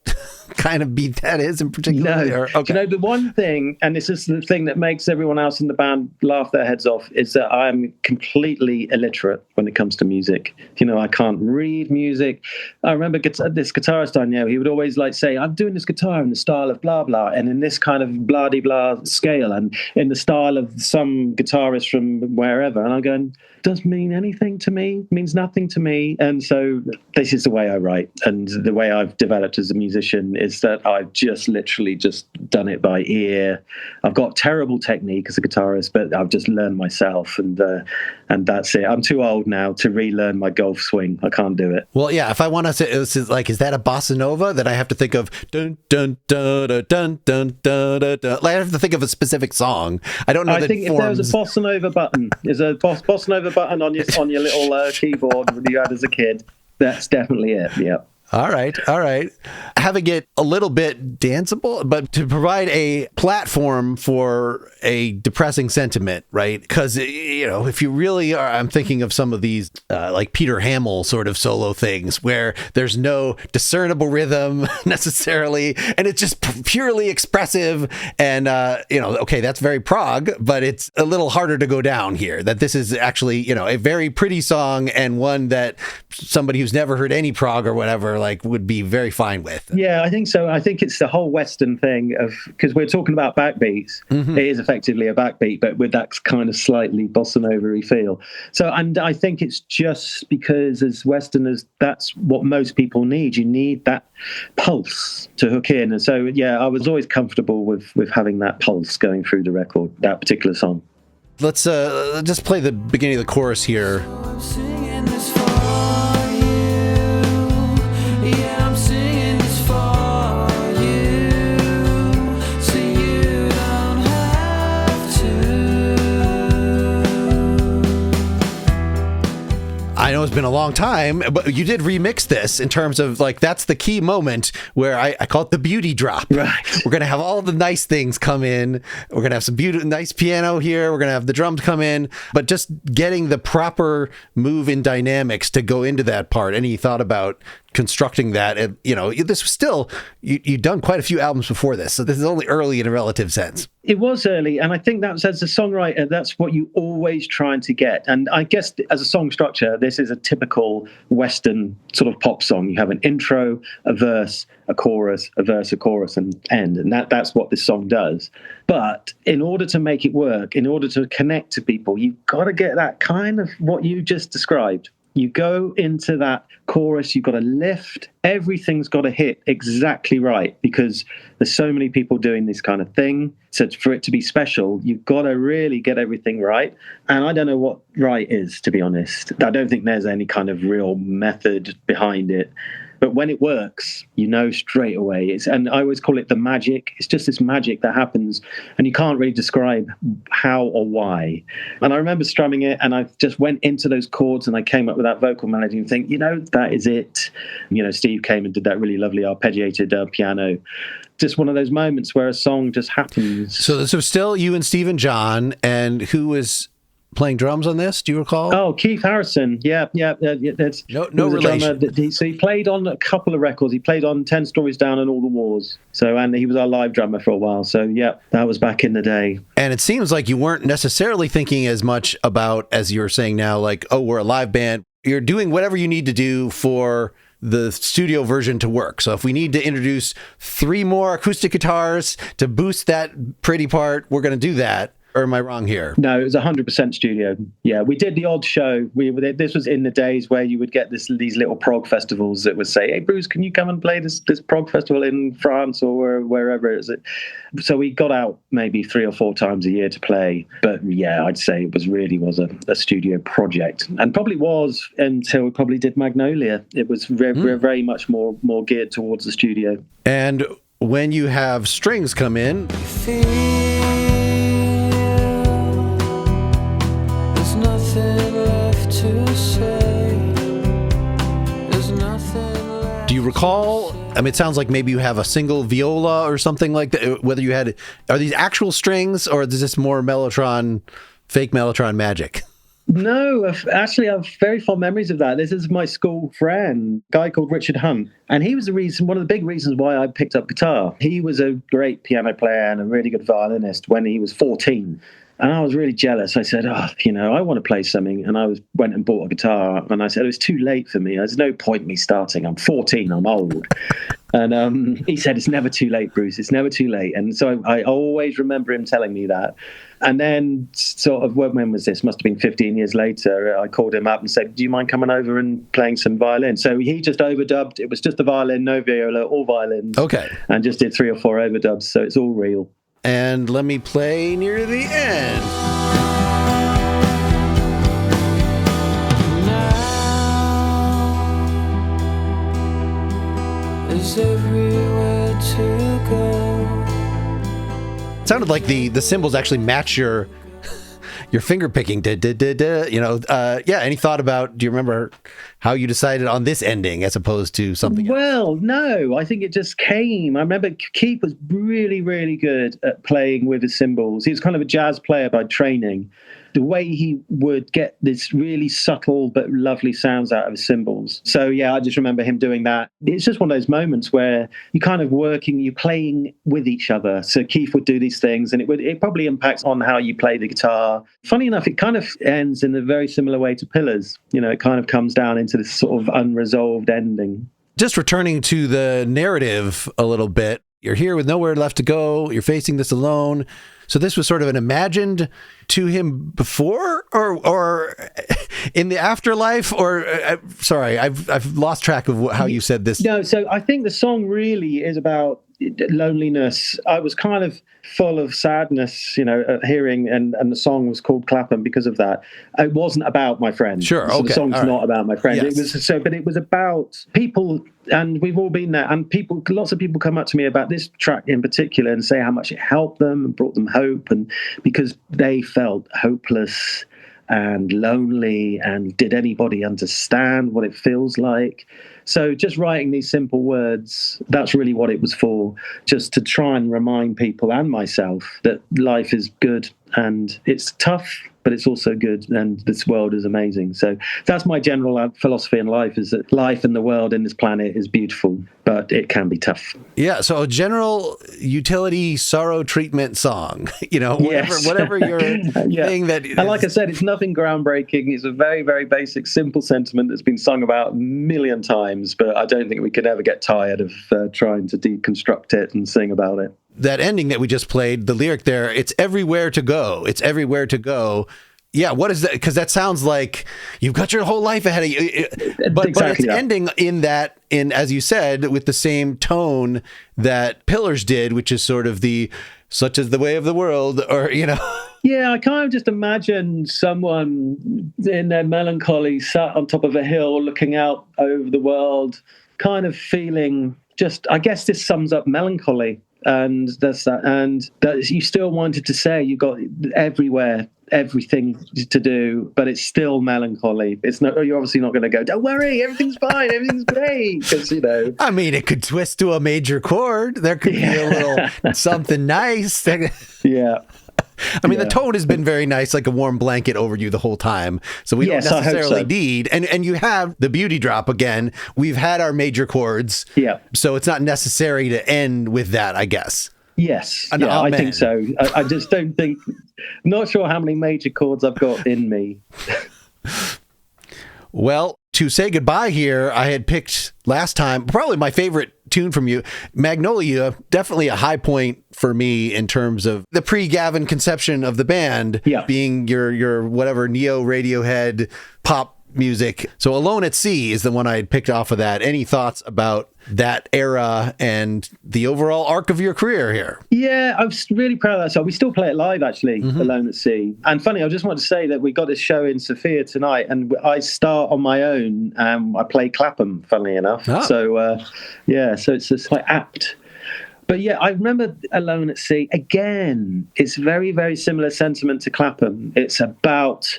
kind of beat that is in particular? No. Okay. You know, the one thing, and this is the thing that makes everyone else in the band laugh their heads off, is that I'm completely illiterate when it comes to music. You know, I can't read music. I remember this guitarist I know, he would always like say, I'm doing this guitar in the style of blah, blah, and in this kind of blah-de-blah scale, and in the style of some guitarist from wherever. And I'm going, doesn't mean anything to me, means nothing to me. And so this is the way I write. And the way I've developed as a musician is that I've just literally just done it by ear. I've got terrible technique as a guitarist, but I've just learned myself, and that's it. I'm too old now to relearn my golf swing. I can't do it. Well, yeah, if I want to say, is that a bossa nova that I have to think of dun dun dun dun dun dun dun dun dun? Like I have to think of a specific song. I don't know. I think if there was a bossa nova button, is a bossa nova button on your little keyboard that you had as a kid, that's definitely it. Yeah. All right. Having it a little bit danceable, but to provide a platform for a depressing sentiment, right? Because, you know, if you really are, I'm thinking of some of these like Peter Hamill sort of solo things where there's no discernible rhythm necessarily, and it's just purely expressive. And, you know, okay, that's very prog, but it's a little harder to go down here. That this is actually, you know, a very pretty song, and one that somebody who's never heard any prog or whatever, like, would be very fine with. Yeah, I think so. I think it's the whole Western thing of, because we're talking about backbeats. Mm-hmm. It is effectively a backbeat, but with that kind of slightly bossa nova-y feel. So, and I think it's just because as Westerners, that's what most people need. You need that pulse to hook in. And so, yeah, I was always comfortable with having that pulse going through the record, that particular song. Let's just play the beginning of the chorus here. I know it's been a long time, but you did remix this in terms of, like, that's the key moment where I call it the beauty drop. Right. We're going to have all the nice things come in. We're going to have some nice piano here. We're going to have the drums come in, but just getting the proper move in dynamics to go into that part. Any thought about constructing that? And, you know, this was still, you'd done quite a few albums before this, so this is only early in a relative sense. It was early, and I think that's, as a songwriter, that's what you always trying to get. And I guess as a song structure, this is a typical Western sort of pop song. You have an intro, a verse, a chorus, a verse, a chorus, and end. And that's what this song does. But in order to make it work, in order to connect to people, you've got to get that kind of what you just described. You go into that chorus, you've got to lift, everything's got to hit exactly right, because there's so many people doing this kind of thing. So for it to be special, you've got to really get everything right. And I don't know what right is, to be honest. I don't think there's any kind of real method behind it. But when it works, you know straight away. And I always call it the magic. It's just this magic that happens, and you can't really describe how or why. And I remember strumming it, and I just went into those chords, and I came up with that vocal melody and think, you know, that is it. You know, Steve came and did that really lovely arpeggiated piano. Just one of those moments where a song just happens. So this was still you and Steve and John, and who was playing drums on this? Do you recall? Oh, Keith Harrison. Yeah. That's no relation. So he played on a couple of records. He played on 10 Stories Down and All the Wars. So, and he was our live drummer for a while. So, yeah, that was back in the day. And it seems like you weren't necessarily thinking as much about, as you're saying now, like, oh, we're a live band. You're doing whatever you need to do for the studio version to work. So if we need to introduce 3 more acoustic guitars to boost that pretty part, we're going to do that. Or am I wrong here? No, it was 100% studio. Yeah, we did the odd show. This was in the days where you would get these little prog festivals that would say, "Hey, Bruce, can you come and play this prog festival in France or wherever it is?" So we got out maybe 3 or 4 times a year to play. But yeah, I'd say it was a studio project, and probably was until we probably did Magnolia. It was very much more geared towards the studio. And when you have strings come in, do you recall I mean, it sounds like maybe you have a single viola or something like that. Whether you had, are these actual strings or is this more fake Mellotron magic? No, actually, I have very fond memories of that. This is my school friend, a guy called Richard Hunt. And he was one of the big reasons why I picked up guitar. He was a great piano player and a really good violinist when he was 14. And I was really jealous. I said, I want to play something. And I went and bought a guitar. And I said, it was too late for me. There's no point me starting. I'm 14. I'm old. And he said, it's never too late, Bruce. It's never too late. And so I always remember him telling me that. And then sort of, when was this? Must have been 15 years later. I called him up and said, do you mind coming over and playing some violin? So he just overdubbed. It was just a violin, no viola, all violins. Okay. And just did 3 or 4 overdubs. So it's all real. And let me play near the end. Now is everywhere to go. It sounded like the cymbals actually match your finger picking. Any thought about, do you remember how you decided on this ending as opposed to something else? Well, no, I think it just came. I remember Keith was really, really good at playing with his cymbals. He was kind of a jazz player by training. The way he would get this really subtle but lovely sounds out of his cymbals. So, yeah, I just remember him doing that. It's just one of those moments where you're kind of you're playing with each other. So Keith would do these things, and it probably impacts on how you play the guitar. Funny enough, it kind of ends in a very similar way to Pillars. It kind of comes down into this sort of unresolved ending. Just returning to the narrative a little bit, you're here with nowhere left to go. You're facing this alone. So this was sort of an imagined to him before or in the afterlife, or sorry, I've lost track of how you said this. No, so I think the song really is about loneliness. I was kind of full of sadness, at hearing, and the song was called Clapham because of that. It wasn't about my friend. Sure, so okay. The song's not about my friend. Yes. But it was about people, and we've all been there. And lots of people come up to me about this track in particular and say how much it helped them and brought them hope, and because they felt hopeless and lonely, and did anybody understand what it feels like? So just writing these simple words, that's really what it was for, just to try and remind people and myself that life is good and it's tough, but it's also good, and this world is amazing. So that's my general philosophy in life, is that life and the world in this planet is beautiful, but it can be tough. Yeah, so a general utility sorrow treatment song, whatever your thing that is. And like I said, it's nothing groundbreaking. It's a very, very basic, simple sentiment that's been sung about a million times, but I don't think we could ever get tired of trying to deconstruct it and sing about it. That ending that we just played, the lyric there, it's everywhere to go. It's everywhere to go. Yeah, what is that? Because that sounds like you've got your whole life ahead of you. But it's ending in as you said, with the same tone that Pillars did, which is sort of such as the way of the world, or, Yeah, I kind of just imagine someone in their melancholy sat on top of a hill looking out over the world, kind of feeling I guess this sums up melancholy. And that's that. And that you still wanted to say you got everywhere, everything to do, but it's still melancholy. You're obviously not going to go, don't worry, everything's fine, everything's great. Because, I mean, it could twist to a major chord. There could be a little something nice. Yeah. I mean, the tone has been very nice, like a warm blanket over you the whole time. So we don't necessarily need, and you have the beauty drop again. We've had our major chords. Yeah. So it's not necessary to end with that, I guess. Yes. I think so. I just don't think, not sure how many major chords I've got in me. Well, to say goodbye here, I had picked last time, probably my favorite tune from you, Magnolia, definitely a high point for me in terms of the pre-Gavin conception of the band, being your whatever neo Radiohead pop music. So Alone at Sea is the one I had picked off of that. Any thoughts about that era and the overall arc of your career here? Yeah, I was really proud of that song. We still play it live, actually, Alone at Sea. And funny, I just want to say that we got this show in Sofia tonight, and I start on my own. I play Clapham, funnily enough. Oh. So, so it's just like apt. But yeah, I remember Alone at Sea. Again, it's very, very similar sentiment to Clapham. It's about,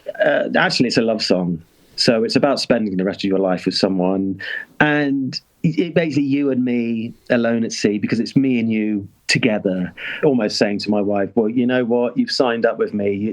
actually, it's a love song. So it's about spending the rest of your life with someone. And basically you and me alone at sea, because it's me and you together, almost saying to my wife, well, you know what, you've signed up with me.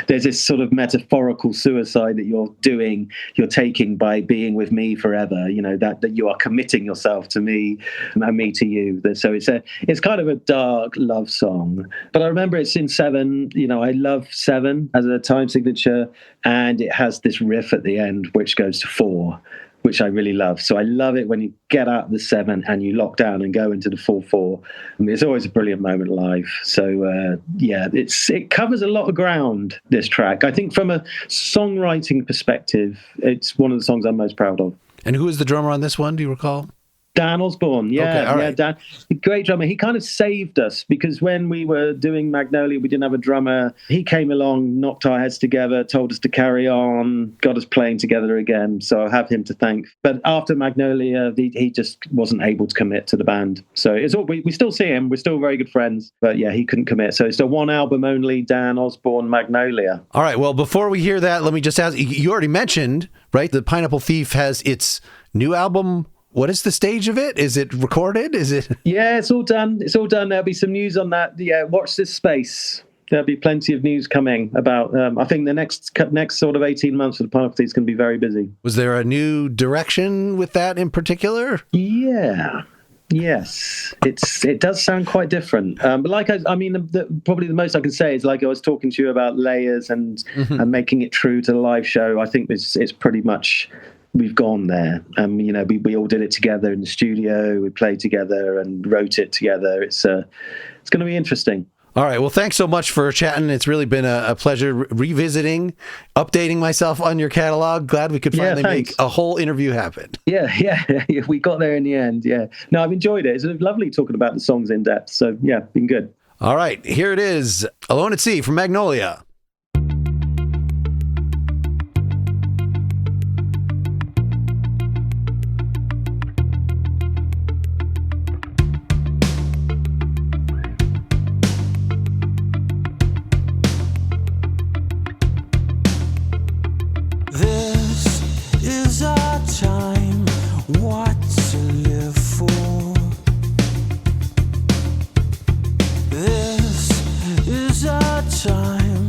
There's this sort of metaphorical suicide that you're taking by being with me forever, that you are committing yourself to me and me to you. So it's kind of a dark love song, but I remember it's in 7. I love 7 as a time signature, and it has this riff at the end which goes to 4, which I really love. So I love it when you get out of the 7 and you lock down and go into the 4/4. It's always a brilliant moment live. So it covers a lot of ground, this track. I think from a songwriting perspective, it's one of the songs I'm most proud of. And who is the drummer on this one? Do you recall? Dan Osborne, right. Dan, great drummer. He kind of saved us, because when we were doing Magnolia, we didn't have a drummer. He came along, knocked our heads together, told us to carry on, got us playing together again. So I have him to thank. But after Magnolia, he just wasn't able to commit to the band. So we still see him. We're still very good friends. But yeah, he couldn't commit. So it's a 1 album only, Dan Osborne, Magnolia. All right. Well, before we hear that, let me just ask, you already mentioned, right, the Pineapple Thief has its new album. What is the stage of it? Is it recorded? Is it? Yeah, it's all done. There'll be some news on that. Yeah, watch this space. There'll be plenty of news coming about. I think the next sort of 18 months for the Pineapple Thief is going to be very busy. Was there a new direction with that in particular? Yeah. Yes, it does sound quite different. But probably the most I can say is, like I was talking to you about layers and making it true to the live show. I think it's pretty much. We've gone there. We all did it together in the studio. We played together and wrote it together. It's going to be interesting. All right. Well, thanks so much for chatting. It's really been a pleasure revisiting, updating myself on your catalog. Glad we could finally make a whole interview happen. Yeah. We got there in the end. Yeah. No, I've enjoyed it. It's lovely talking about the songs in depth. So yeah, been good. All right. Here it is. Alone at Sea from Magnolia. Time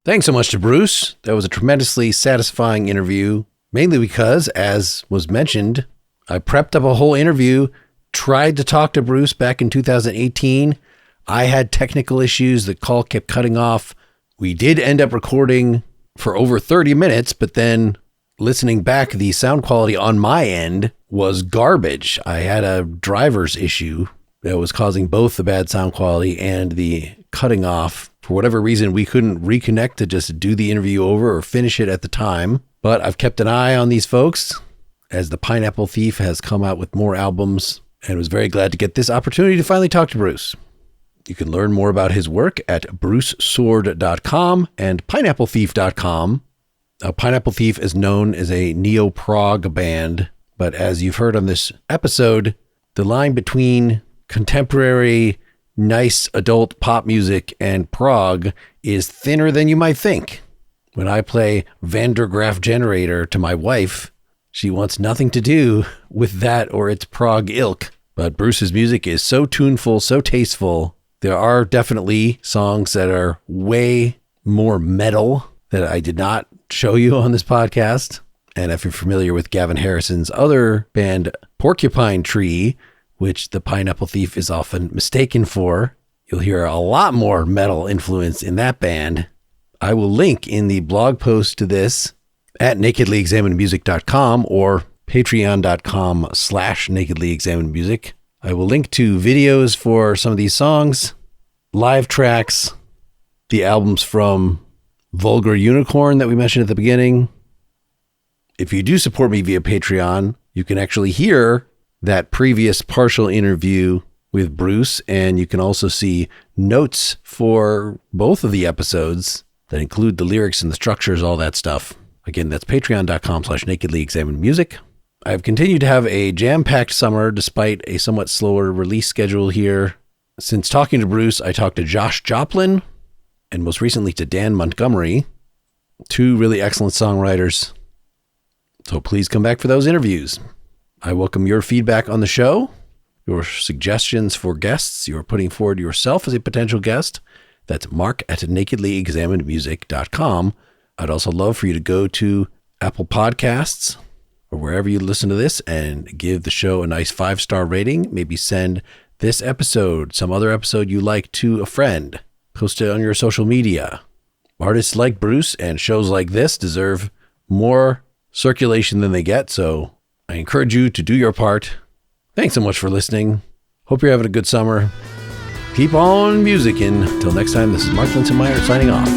Thanks so much to Bruce. That was a tremendously satisfying interview, mainly because, as was mentioned, I prepped up a whole interview, tried to talk to Bruce back in 2018. I had technical issues. The call kept cutting off. We did end up recording for over 30 minutes, but then listening back, the sound quality on my end was garbage. I had a driver's issue that was causing both the bad sound quality and the cutting off. For whatever reason, we couldn't reconnect to just do the interview over or finish it at the time. But I've kept an eye on these folks as the Pineapple Thief has come out with more albums, and was very glad to get this opportunity to finally talk to Bruce. You can learn more about his work at brucesoord.com and pineapplethief.com. Now, Pineapple Thief is known as a neo-prog band, but as you've heard on this episode, the line between contemporary, nice adult pop music and prog is thinner than you might think. When I play Van der Graaf Generator to my wife, she wants nothing to do with that or its prog ilk. But Bruce's music is so tuneful, so tasteful. There are definitely songs that are way more metal that I did not show you on this podcast. And if you're familiar with Gavin Harrison's other band, Porcupine Tree, which the Pineapple Thief is often mistaken for, you'll hear a lot more metal influence in that band. I will link in the blog post to this at nakedlyexaminedmusic.com or patreon.com/nakedlyexaminedmusic. I will link to videos for some of these songs, live tracks, the albums from Vulgar Unicorn that we mentioned at the beginning. If you do support me via Patreon, you can actually hear that previous partial interview with Bruce, and you can also see notes for both of the episodes that include the lyrics and the structures, all that stuff. Again, that's patreon.com/nakedlyexaminedmusic. I've continued to have a jam-packed summer despite a somewhat slower release schedule here. Since talking to Bruce, I talked to Josh Joplin and most recently to Dan Montgomery, two really excellent songwriters. So please come back for those interviews. I welcome your feedback on the show, your suggestions for guests you're putting forward yourself as a potential guest. That's mark@nakedlyexaminedmusic.com. I'd also love for you to go to Apple Podcasts or wherever you listen to this and give the show a nice 5-star rating. Maybe send this episode, some other episode you like, to a friend. Post it on your social media. Artists like Bruce and shows like this deserve more circulation than they get, so I encourage you to do your part. Thanks so much for listening. Hope you're having a good summer. Keep on musicking. Till next time, this is Mark Linsenmeyer signing off.